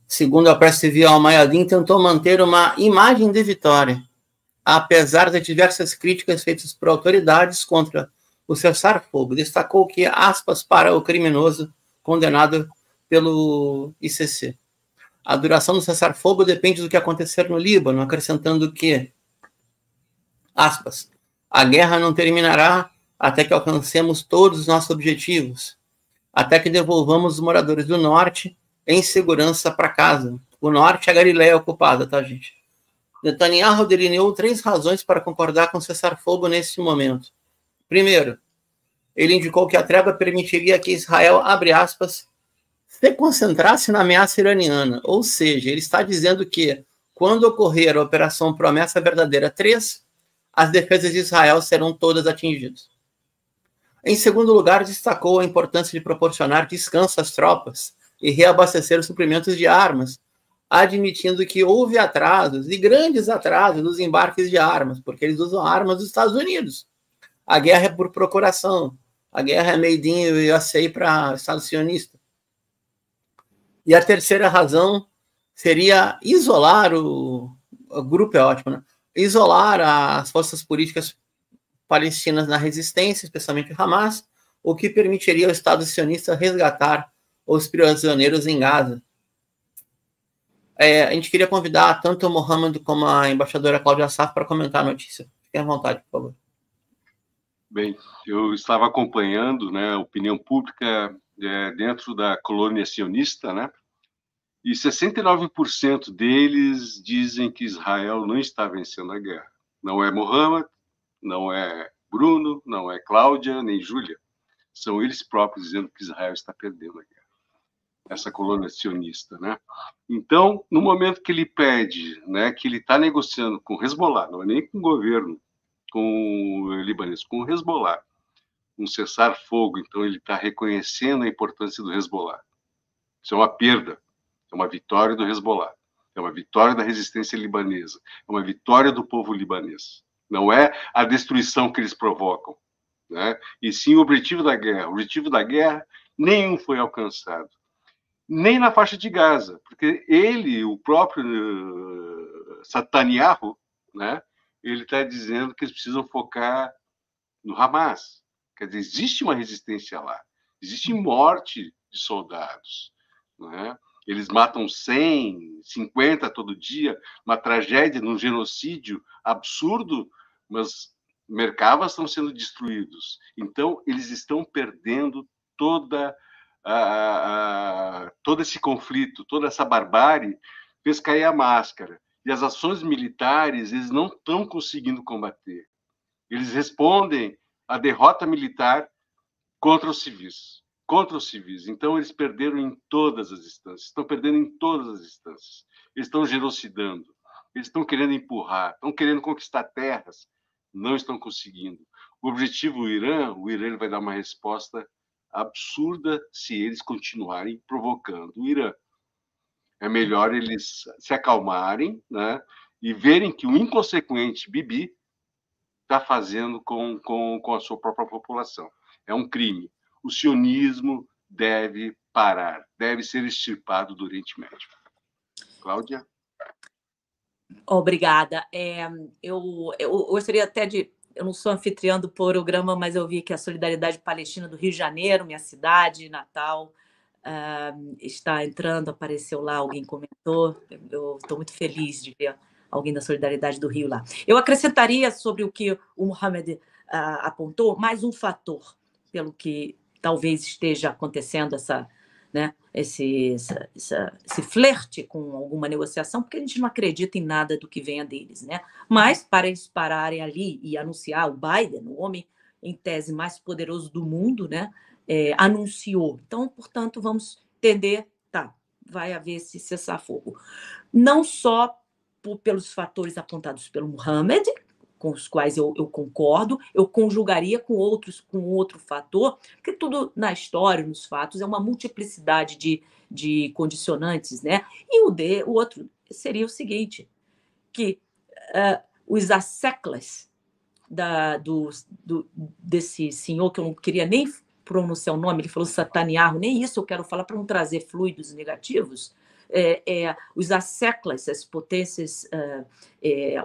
segundo a Press TV, Al Mayadin, tentou manter uma imagem de vitória, apesar de diversas críticas feitas por autoridades contra o cessar-fogo. Destacou que, aspas, para o criminoso condenado pelo ICC. A duração do cessar-fogo depende do que acontecer no Líbano, acrescentando que, aspas, a guerra não terminará até que alcancemos todos os nossos objetivos, até que devolvamos os moradores do norte em segurança para casa. O norte é a Galileia ocupada, tá, gente? Netanyahu delineou 3 razões para concordar com o cessar-fogo nesse momento. Primeiro, ele indicou que a trégua permitiria que Israel, abre aspas, se concentrasse na ameaça iraniana. Ou seja, ele está dizendo que, quando ocorrer a Operação Promessa Verdadeira 3, as defesas de Israel serão todas atingidas. Em segundo lugar, destacou a importância de proporcionar descanso às tropas e reabastecer os suprimentos de armas, admitindo que houve atrasos, e grandes atrasos, nos embarques de armas, porque eles usam armas dos Estados Unidos. A guerra é por procuração. A guerra é made in USA para o Estado sionista. E a terceira razão seria isolar o grupo, é ótimo, né? Isolar as forças políticas palestinas na resistência, especialmente o Hamas, o que permitiria ao Estado sionista resgatar os prisioneiros em Gaza. A gente queria convidar tanto o Mohamed como a embaixadora Cláudia Assaf para comentar a notícia. Fiquem à vontade, por favor. Bem, eu estava acompanhando, né, a opinião pública dentro da colônia sionista, né, e 69% deles dizem que Israel não está vencendo a guerra. Não é Mohamed, não é Bruno, não é Cláudia, nem Júlia. São eles próprios dizendo que Israel está perdendo a guerra. Essa colônia sionista, né? Então, no momento que ele pede, né, que ele está negociando com o Hezbollah, não é nem com o governo, com o libanês, com o Hezbollah, um cessar-fogo, então ele está reconhecendo a importância do Hezbollah. Isso é uma perda, é uma vitória do Hezbollah, é uma vitória da resistência libanesa, é uma vitória do povo libanês. Não é a destruição que eles provocam, né? E sim o objetivo da guerra. O objetivo da guerra, nenhum foi alcançado. Nem na faixa de Gaza, porque ele, o próprio Netanyahu, né, ele está dizendo que eles precisam focar no Hamas. Quer dizer, existe uma resistência lá, existe morte de soldados, né? Eles matam 100, 50 todo dia, uma tragédia, um genocídio absurdo, mas mercados estão sendo destruídos. Então, eles estão perdendo todo esse conflito, toda essa barbárie, fez cair a máscara. E as ações militares, eles não estão conseguindo combater. Eles respondem à derrota militar contra os civis. Contra os civis. Então, eles perderam em todas as instâncias. Estão perdendo em todas as instâncias. Eles estão genocidando. Eles estão querendo empurrar. Estão querendo conquistar terras. Não estão conseguindo. O objetivo do Irã, ele vai dar uma resposta absurda se eles continuarem provocando o Irã. É melhor eles se acalmarem, né, e verem que o inconsequente Bibi está fazendo com a sua própria população. É um crime. O sionismo deve parar, deve ser extirpado do Oriente Médio. Cláudia? Obrigada. Eu gostaria até de... Eu não sou anfitriã do programa, mas eu vi que a Solidariedade Palestina do Rio de Janeiro, minha cidade natal, está entrando, apareceu lá, alguém comentou. Eu estou muito feliz de ver alguém da Solidariedade do Rio lá. Eu acrescentaria sobre o que o Mohamed apontou, mais um fator, pelo que talvez esteja acontecendo esse flerte com alguma negociação, porque a gente não acredita em nada do que venha deles, né? Mas, para eles pararem ali e anunciar, o Biden, o homem, em tese, mais poderoso do mundo, né? Anunciou. Então, portanto, vamos entender, vai haver esse cessar-fogo. Não só pelos fatores apontados pelo Mohamed, com os quais eu concordo, eu conjugaria com outro fator, porque tudo na história, nos fatos, é uma multiplicidade de condicionantes, né? E o outro seria o seguinte, que os asseclas desse senhor, que eu não queria nem pronunciar o nome, ele falou Netanyahu, nem isso eu quero falar para não trazer fluidos negativos, os asseclas, as potências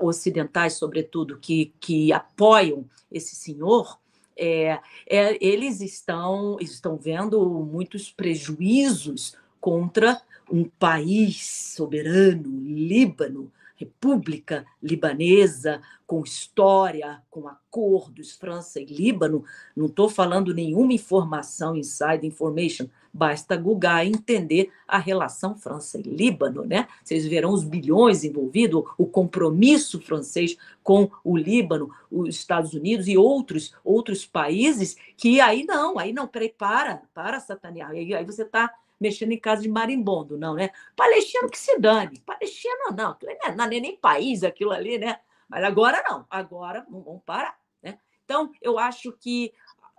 ocidentais, sobretudo, que apoiam esse senhor, eles estão vendo muitos prejuízos contra um país soberano, Líbano, República Libanesa, com história, com acordos, França e Líbano. Não estou falando nenhuma informação, inside information, basta googar e entender a relação França e Líbano, né? Vocês verão os bilhões envolvidos, o compromisso francês com o Líbano, os Estados Unidos e outros países que aí não, peraí, para Netanyahu. Aí você está mexendo em casa de marimbondo, não, né? Palestino que se dane. Palestino não, não é nem país aquilo ali, né? Mas agora não, agora vamos parar, né? Então, eu acho que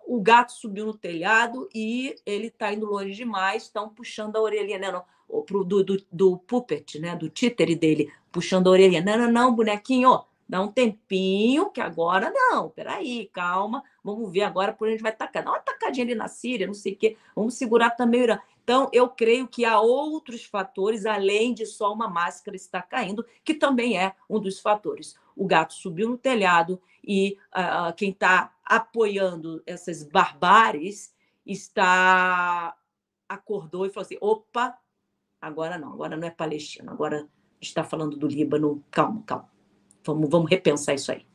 o gato subiu no telhado e ele está indo longe demais, estão puxando a orelhinha, né? Do puppet, né? Do títere dele, puxando a orelhinha. Não, bonequinho, dá um tempinho, que agora não, peraí, calma, vamos ver agora por onde a gente vai tacar. Dá uma tacadinha ali na Síria, não sei o quê, vamos segurar também o Irã. Então, eu creio que há outros fatores, além de só uma máscara estar caindo, que também é um dos fatores. O gato subiu no telhado e quem está apoiando essas barbáries acordou e falou assim, opa, agora não é Palestina, agora está falando do Líbano, calma. Vamos repensar isso aí.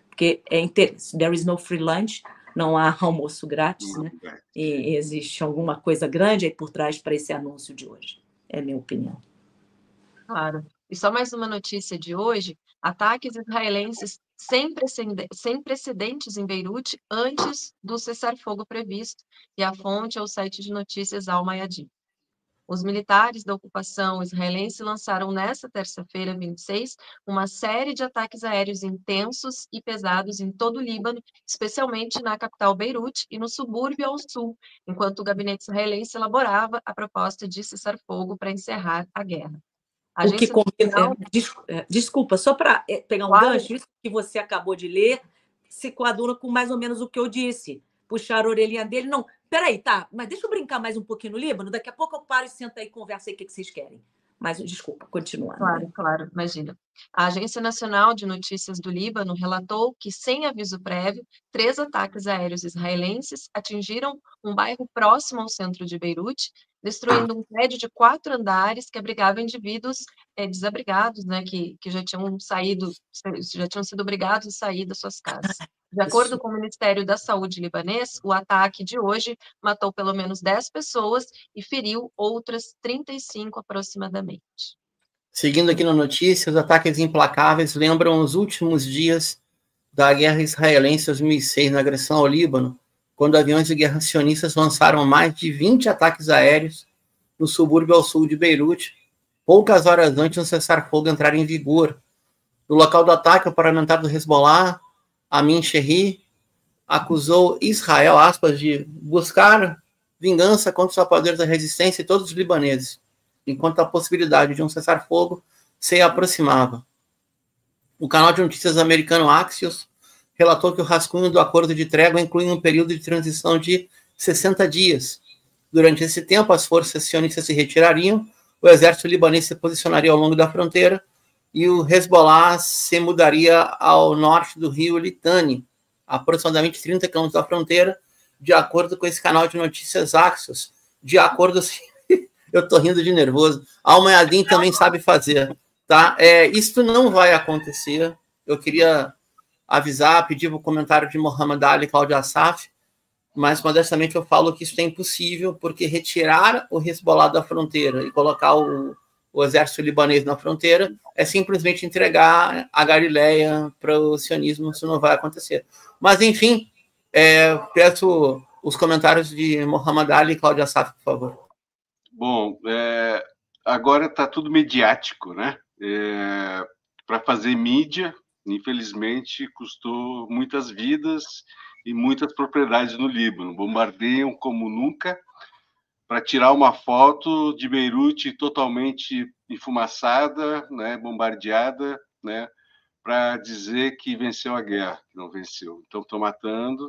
Porque é interesse. There is no free lunch, não há almoço grátis, né? E existe alguma coisa grande aí por trás para esse anúncio de hoje. É a minha opinião. Claro. E só mais uma notícia de hoje: ataques israelenses sem precedentes em Beirute antes do cessar-fogo previsto. E a fonte é o site de notícias Al Mayadin. Os militares da ocupação israelense lançaram nesta terça-feira, 26, uma série de ataques aéreos intensos e pesados em todo o Líbano, especialmente na capital Beirute e no subúrbio ao sul, enquanto o gabinete israelense elaborava a proposta de cessar-fogo para encerrar a guerra. O que combina, desculpa, só para pegar um gancho, isso que você acabou de ler se coaduna com mais ou menos o que eu disse. Puxar a orelhinha dele, não. Peraí, tá, mas deixa eu brincar mais um pouquinho no Líbano, daqui a pouco eu paro e sento aí e conversa aí o que vocês querem. Mas, desculpa, continuando. Claro, imagina. A Agência Nacional de Notícias do Líbano relatou que, sem aviso prévio, 3 ataques aéreos israelenses atingiram um bairro próximo ao centro de Beirute, destruindo um prédio de 4 andares que abrigava indivíduos desabrigados, né, que já tinham sido obrigados a sair das suas casas. De acordo com o Ministério da Saúde libanês, o ataque de hoje matou pelo menos 10 pessoas e feriu outras 35 aproximadamente. Seguindo aqui na notícia, os ataques implacáveis lembram os últimos dias da guerra israelense 2006, na agressão ao Líbano, quando aviões de guerra sionistas lançaram mais de 20 ataques aéreos no subúrbio ao sul de Beirute, poucas horas antes do cessar-fogo entrar em vigor. No local do ataque, o parlamentar do Hezbollah, Amin Sherri, acusou Israel, aspas, de buscar vingança contra os apoiadores da resistência e todos os libaneses, enquanto a possibilidade de um cessar-fogo se aproximava. O canal de notícias americano Axios relatou que o rascunho do acordo de trégua inclui um período de transição de 60 dias. Durante esse tempo, as forças sionistas se retirariam, o exército libanês se posicionaria ao longo da fronteira e o Hezbollah se mudaria ao norte do rio Litani, aproximadamente 30 quilômetros da fronteira, de acordo com esse canal de notícias Axios. De acordo, eu estou rindo de nervoso, Al Mayadin também sabe fazer. Tá? Isso não vai acontecer. Eu queria avisar, pedir o comentário de Mohamed Ali e Cláudia Assaf, mas modestamente eu falo que isso é impossível, porque retirar o Hezbollah da fronteira e colocar o exército libanês na fronteira é simplesmente entregar a Galileia para o sionismo. Isso não vai acontecer. Mas, enfim, peço os comentários de Mohamed Ali e Cláudia Assaf, por favor. Bom, agora está tudo mediático, né? Para fazer mídia, infelizmente, custou muitas vidas e muitas propriedades no Líbano. Bombardeiam como nunca para tirar uma foto de Beirute totalmente enfumaçada, né, bombardeada, né, para dizer que venceu a guerra. Não venceu. Então, estão matando.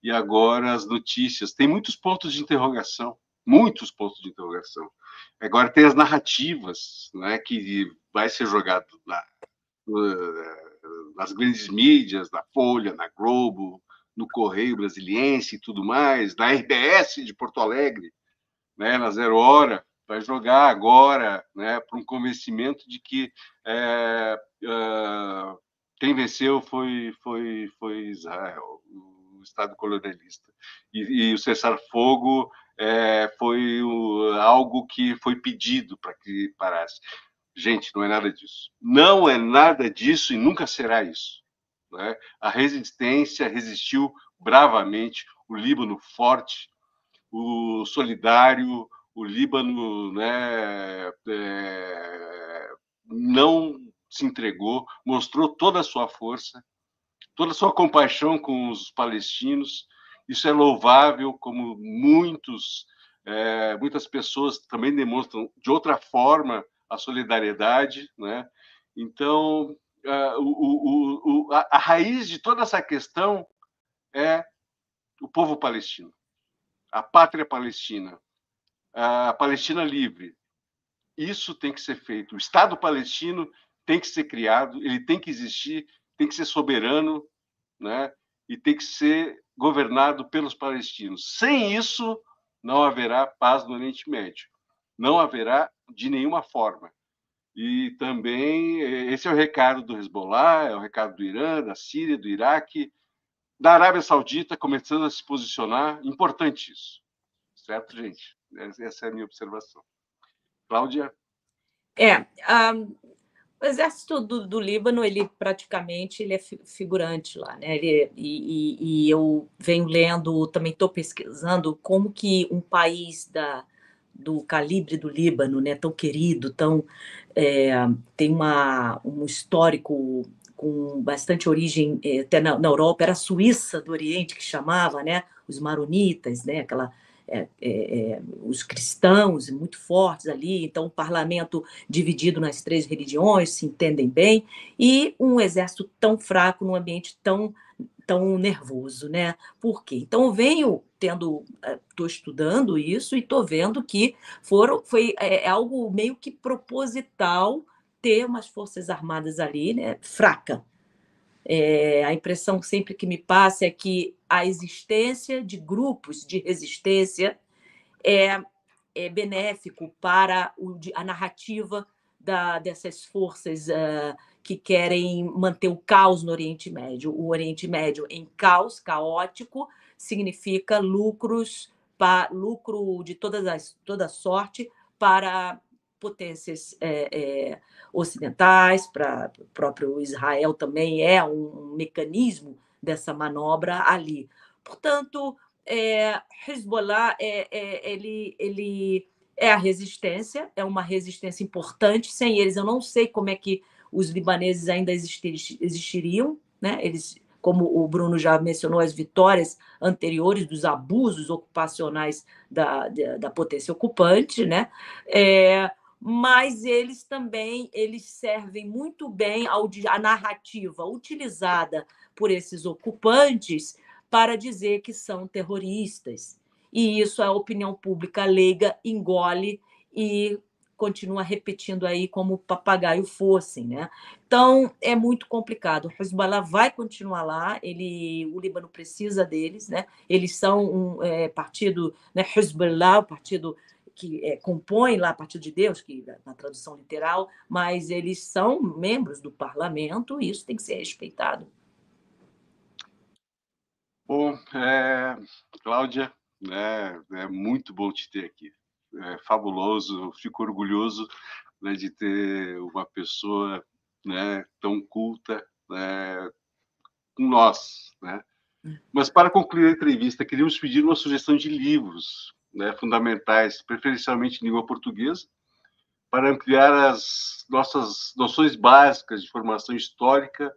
E agora as notícias. Tem muitos pontos de interrogação. Muitos pontos de interrogação. Agora tem as narrativas, né, que vai ser jogado nas grandes mídias, na Folha, na Globo, no Correio Brasiliense e tudo mais, na RBS de Porto Alegre, né, na 0 Hora, vai jogar agora, né, para um convencimento de que quem venceu foi Israel, o Estado colonialista. E o cessar-fogo foi algo que foi pedido para que parasse. Gente, não é nada disso. Não é nada disso e nunca será isso. Né? A resistência resistiu bravamente, o Líbano forte, o solidário, o Líbano, né, não se entregou, mostrou toda a sua força, toda a sua compaixão com os palestinos. Isso é louvável, como muitas pessoas também demonstram de outra forma a solidariedade, né? Então, a raiz de toda essa questão é o povo palestino, a pátria palestina, a Palestina livre. Isso tem que ser feito. O Estado palestino tem que ser criado, ele tem que existir, tem que ser soberano, né? E tem que ser governado pelos palestinos. Sem isso, não haverá paz no Oriente Médio. Não haverá de nenhuma forma. E também, esse é o recado do Hezbollah, é o recado do Irã, da Síria, do Iraque, da Arábia Saudita, começando a se posicionar. Importante isso. Certo, gente? Essa é a minha observação. Cláudia? O exército do Líbano, ele praticamente ele é figurante lá, né? E eu venho lendo, também estou pesquisando como que um país do calibre do Líbano, né, tão querido, tem um histórico com bastante origem até na Europa, era a Suíça do Oriente que chamava, né, os maronitas, né, os cristãos muito fortes ali, então o parlamento dividido nas 3 religiões, se entendem bem, e um exército tão fraco num ambiente tão nervoso, né? Por quê? Então eu estou estudando isso e estou vendo que foi algo meio que proposital ter umas forças armadas ali, né, fraca. A impressão sempre que me passa é que a existência de grupos de resistência é benéfico para a narrativa dessas forças que querem manter o caos no Oriente Médio. O Oriente Médio em caos, caótico, significa lucro de toda sorte para potências ocidentais, para o próprio Israel também é um mecanismo dessa manobra ali. Portanto, Hezbollah ele é a resistência, é uma resistência importante. Sem eles, eu não sei como é que os libaneses ainda existiriam, né? Eles, como o Bruno já mencionou, as vitórias anteriores dos abusos ocupacionais da potência ocupante, né? Mas eles também servem muito bem à narrativa utilizada por esses ocupantes para dizer que são terroristas. E isso a opinião pública leiga engole e continua repetindo aí como papagaio fossem, né? Então, é muito complicado. O Hezbollah vai continuar lá, o Líbano precisa deles, né? Eles são um partido, né? Hezbollah, o partido que compõe lá Partido de Deus, que na tradução literal, mas eles são membros do parlamento e isso tem que ser respeitado. Bom, Cláudia, é muito bom te ter aqui. É fabuloso, eu fico orgulhoso, né, de ter uma pessoa, né, tão culta, né, com nós, né? Mas para concluir a entrevista, queríamos pedir uma sugestão de livros, né, fundamentais, preferencialmente em língua portuguesa, para ampliar as nossas noções básicas de formação histórica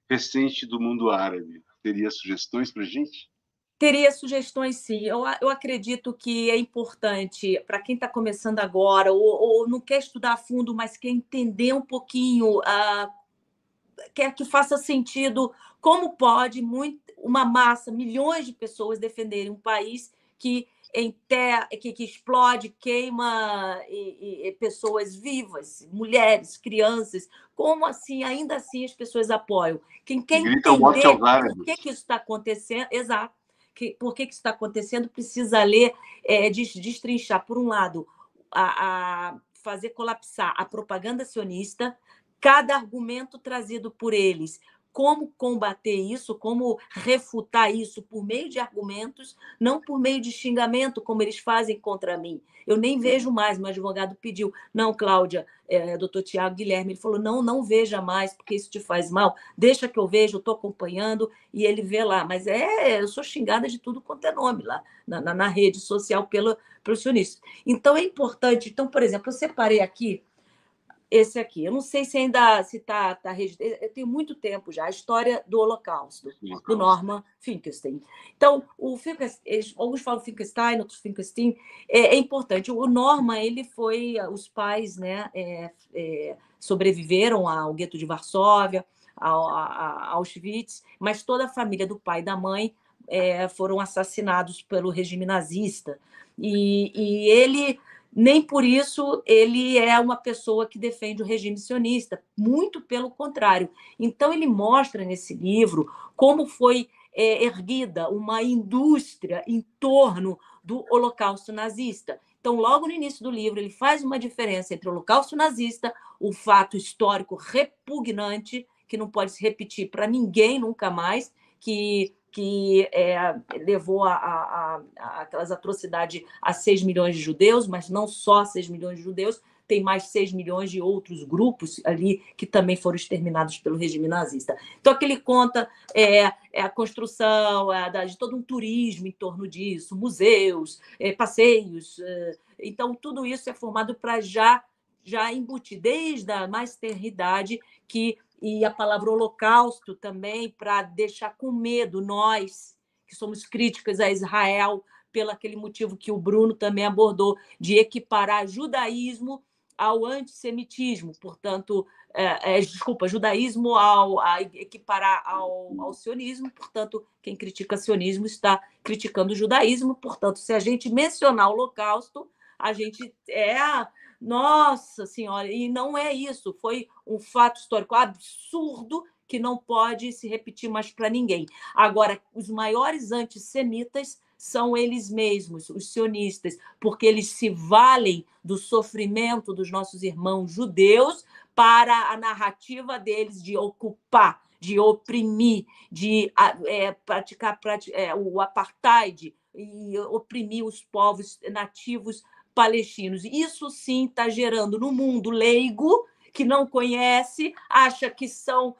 recente do mundo árabe. Teria sugestões para a gente? Teria sugestões, sim. Eu acredito que é importante para quem está começando agora ou não quer estudar a fundo, mas quer entender um pouquinho, quer que faça sentido como pode uma massa, milhões de pessoas defenderem um país que explode, queima pessoas vivas, mulheres, crianças. Como assim, ainda assim, as pessoas apoiam? Quem quer entender por que isso está acontecendo, exato, por que isso está acontecendo, precisa ler, destrinchar, por um lado, fazer colapsar a propaganda sionista, cada argumento trazido por eles como combater isso, como refutar isso por meio de argumentos, não por meio de xingamento, como eles fazem contra mim. Eu nem vejo mais, meu advogado pediu. Não, Cláudia, doutor Tiago Guilherme, ele falou, não veja mais, porque isso te faz mal. Deixa que eu vejo, eu estou acompanhando, e ele vê lá. Mas eu sou xingada de tudo quanto é nome lá, na rede social pelos sionistas. Então, é importante. Então, por exemplo, eu separei aqui esse aqui. Eu não sei se ainda está registrado. Eu tenho muito tempo já, a história do Holocausto, do Norman Finkelstein. Então, alguns falam Finkelstein, outros Finkelstein. É importante. O Norman, ele foi... Os pais, né, sobreviveram ao gueto de Varsóvia, a Auschwitz, mas toda a família do pai e da mãe foram assassinados pelo regime nazista. E ele... Nem por isso ele é uma pessoa que defende o regime sionista, muito pelo contrário. Então, ele mostra nesse livro como foi erguida uma indústria em torno do Holocausto nazista. Então, logo no início do livro, ele faz uma diferença entre o Holocausto nazista, o fato histórico repugnante, que não pode se repetir para ninguém nunca mais, que levou aquelas atrocidades a 6 milhões de judeus, mas não só 6 milhões de judeus, tem mais 6 milhões de outros grupos ali que também foram exterminados pelo regime nazista. Então, aqui ele conta a construção de todo um turismo em torno disso, museus, passeios. Então, tudo isso é formado para já embutir, desde a mais tenra idade, e a palavra holocausto também, para deixar com medo nós, que somos críticas a Israel, pelo aquele motivo que o Bruno também abordou, de equiparar judaísmo ao antissemitismo, portanto, judaísmo a equiparar ao sionismo, portanto, quem critica sionismo está criticando o judaísmo, portanto, se a gente mencionar o holocausto, a gente nossa Senhora, e não é isso, foi um fato histórico absurdo que não pode se repetir mais para ninguém. Agora, os maiores antissemitas são eles mesmos, os sionistas, porque eles se valem do sofrimento dos nossos irmãos judeus para a narrativa deles de ocupar, de oprimir, de praticar o apartheid e oprimir os povos nativos palestinos. Isso sim está gerando no mundo leigo, que não conhece, acha que são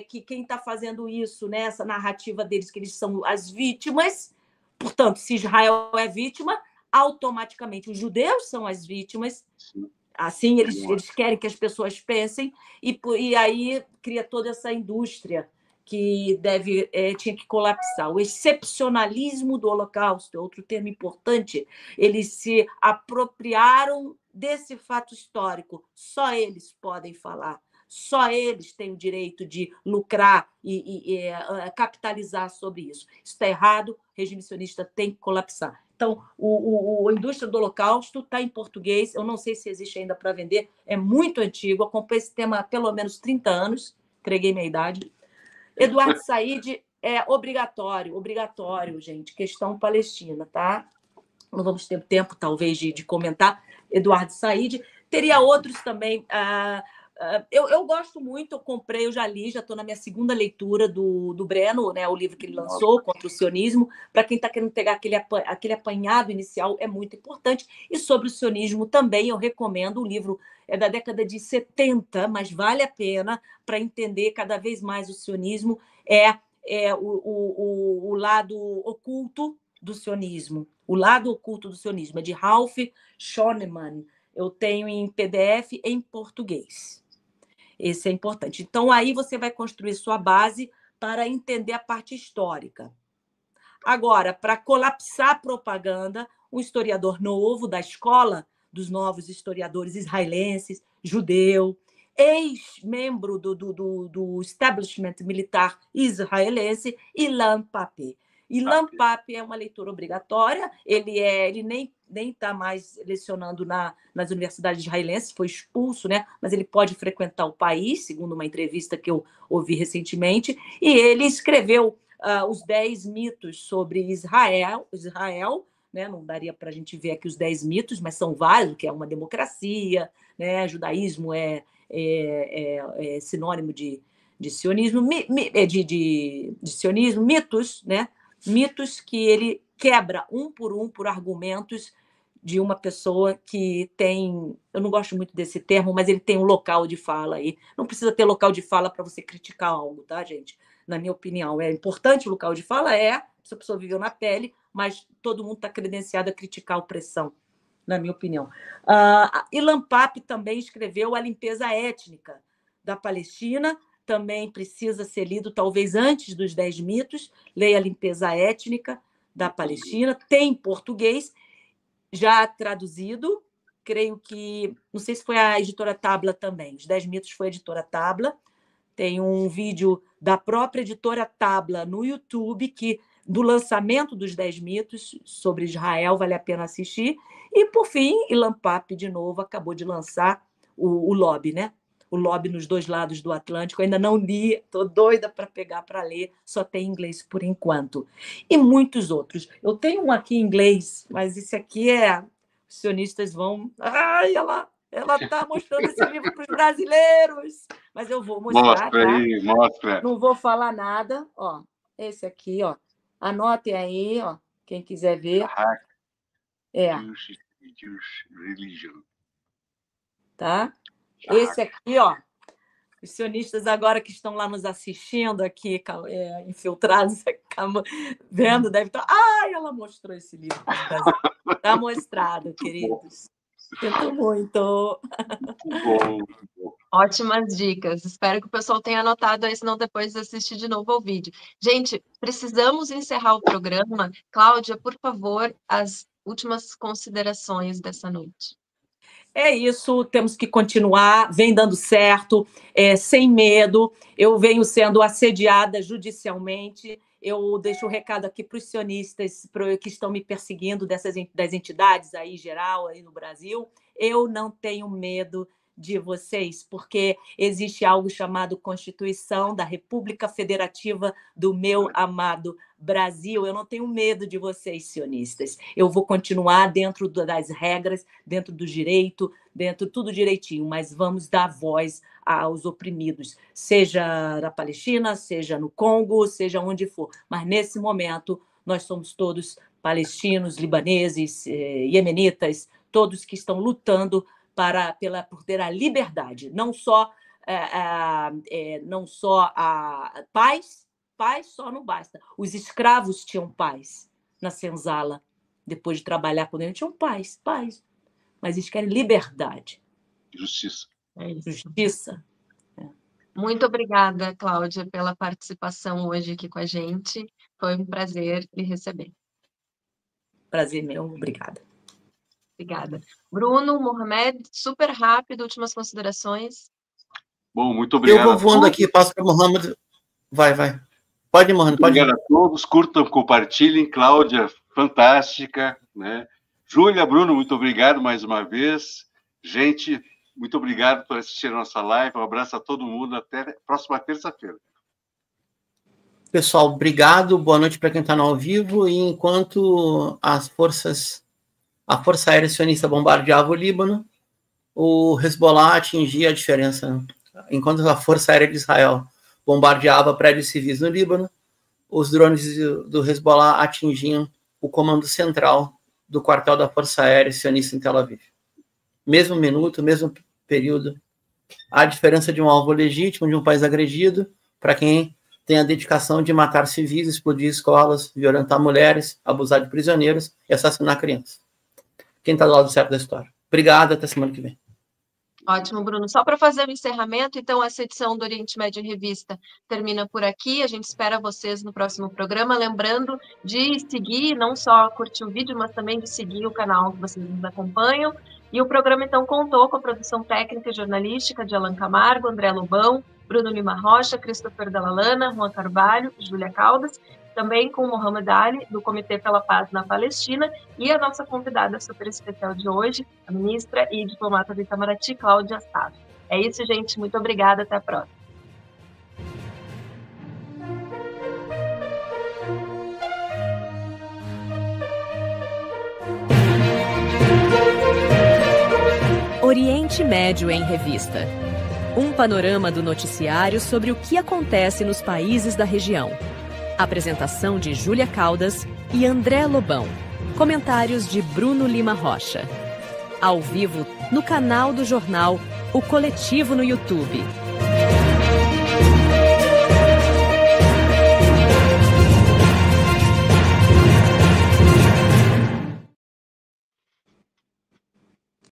que quem está fazendo isso, né, essa narrativa deles, que eles são as vítimas. Portanto, se Israel é vítima, automaticamente os judeus são as vítimas. Assim, eles querem que as pessoas pensem, e aí cria toda essa indústria que tinha que colapsar. O excepcionalismo do Holocausto é outro termo importante. Eles se apropriaram desse fato histórico. Só eles podem falar. Só eles têm o direito de lucrar e capitalizar sobre isso. Isso está errado, o regime sionista tem que colapsar. Então, a indústria do Holocausto está em português, eu não sei se existe ainda para vender, é muito antigo, acompanho esse tema há pelo menos 30 anos, entreguei minha idade. Eduardo Said é obrigatório, gente, questão palestina, tá? Não vamos ter tempo, talvez, de comentar. Eduardo Said. Teria outros também. Eu gosto muito, eu comprei, eu já li, já estou na minha segunda leitura do Breno, né, o livro que ele lançou, Contra o Sionismo. Para quem está querendo pegar aquele apanhado inicial, é muito importante. E sobre o sionismo também, eu recomendo. O livro é da década de 70, mas vale a pena para entender cada vez mais o sionismo. O lado oculto do sionismo. O lado oculto do sionismo é de Ralph Schoenemann. Eu tenho em PDF em português. Esse é importante. Então, aí você vai construir sua base para entender a parte histórica. Agora, para colapsar a propaganda, um historiador novo da escola dos novos historiadores israelenses, judeu, ex-membro do establishment militar israelense, Ilan Pappé. Ilan Pappé é uma leitura obrigatória, ele nem está mais lecionando nas universidades israelenses, foi expulso, né? Mas ele pode frequentar o país, segundo uma entrevista que eu ouvi recentemente, e ele escreveu os 10 mitos sobre Israel, né? Não daria para a gente ver aqui os 10 mitos, mas são vários, que é uma democracia, né? Judaísmo é sinônimo de de sionismo, de sionismo, mitos, né? Mitos que ele quebra um por argumentos de uma pessoa que tem, eu não gosto muito desse termo, mas ele tem um local de fala aí. Não precisa ter local de fala para você criticar algo, tá, gente? Na minha opinião, é importante o local de fala, se a pessoa viveu na pele, mas todo mundo está credenciado a criticar a opressão, na minha opinião. Ilan Pappé também escreveu A Limpeza Étnica da Palestina, também precisa ser lido talvez antes dos 10 mitos. Leia A Limpeza Étnica da Palestina, tem em português, já traduzido, creio que, não sei se foi a editora Tabla também, os 10 mitos foi a editora Tabla, tem um vídeo da própria editora Tabla no YouTube, do lançamento dos 10 mitos sobre Israel, vale a pena assistir, e, por fim, Ilan Pappé, de novo, acabou de lançar o Lobby, né? O Lobby nos dois lados do Atlântico, eu ainda não li, estou doida para pegar para ler, só tem em inglês por enquanto. E muitos outros. Eu tenho um aqui em inglês, mas esse aqui os sionistas vão... Ai, ela está mostrando esse livro para os brasileiros, mas eu vou mostrar. Mostra aí, mostra. Não vou falar nada. Ó, esse aqui, ó. Anotem aí, ó, quem quiser ver. Jewish Religion. Tá? Esse aqui, ó, os sionistas agora que estão lá nos assistindo aqui, infiltrados, vendo, deve estar... Ai, ela mostrou esse livro. Está mostrado, queridos. Sinto muito. Muito bom. Ótimas dicas. Espero que o pessoal tenha anotado aí, senão depois assistir de novo ao vídeo. Gente, precisamos encerrar o programa. Cláudia, por favor, as últimas considerações dessa noite. É isso, temos que continuar, vem dando certo, sem medo. Eu venho sendo assediada judicialmente. Eu deixo um recado aqui para os sionistas que estão me perseguindo das entidades aí geral aí no Brasil. Eu não tenho medo de vocês, porque existe algo chamado Constituição da República Federativa do meu amado Brasil. Eu não tenho medo de vocês, sionistas. Eu vou continuar dentro das regras, dentro do direito, dentro tudo direitinho, mas vamos dar voz aos oprimidos, seja na Palestina, seja no Congo, seja onde for. Mas, nesse momento, nós somos todos palestinos, libaneses, iemenitas, todos que estão lutando por ter a liberdade, não só a paz só não basta. Os escravos tinham paz na senzala, depois de trabalhar com eles, tinham paz, mas eles querem liberdade. Justiça. É isso. Justiça. Muito obrigada, Cláudia, pela participação hoje aqui com a gente. Foi um prazer lhe receber. Prazer meu, obrigada. Obrigada. Bruno, Mohamed, super rápido, últimas considerações. Bom, muito obrigado. Eu vou voando aqui, passo para o Mohamed. Vai. Pode ir, Mohamed, pode ir. Obrigado a todos, curtam, compartilhem. Cláudia, fantástica, né? Júlia, Bruno, muito obrigado mais uma vez. Gente, muito obrigado por assistir a nossa live. Um abraço a todo mundo. Até a próxima terça-feira. Pessoal, obrigado. Boa noite para quem está no ao vivo. E enquanto a Força Aérea Sionista bombardeava o Líbano, o Hezbollah atingia a diferença. Enquanto a Força Aérea de Israel bombardeava prédios civis no Líbano, os drones do Hezbollah atingiam o comando central do quartel da Força Aérea Sionista em Tel Aviv. Mesmo minuto, mesmo período. A diferença de um alvo legítimo, de um país agredido, para quem tem a dedicação de matar civis, explodir escolas, violentar mulheres, abusar de prisioneiros e assassinar crianças. Quem está do lado certo da história. Obrigado, até semana que vem. Ótimo, Bruno. Só para fazer o encerramento, então, essa edição do Oriente Médio em Revista termina por aqui. A gente espera vocês no próximo programa. Lembrando de seguir, não só curtir o vídeo, mas também de seguir o canal que vocês nos acompanham. E o programa, então, contou com a produção técnica e jornalística de Alan Camargo, André Lobão, Bruno Lima Rocha, Christopher Dallalana, Juan Carvalho, Júlia Caldas, também com Mohamed Ali, do Comitê pela Paz na Palestina, e a nossa convidada super especial de hoje, a ministra e diplomata do Itamaraty, Cláudia Safi. É isso, gente. Muito obrigada. Até a próxima. Oriente Médio em Revista. Um panorama do noticiário sobre o que acontece nos países da região. Apresentação de Júlia Caldas e André Lobão. Comentários de Bruno Lima Rocha. Ao vivo, no canal do jornal O Coletivo no YouTube.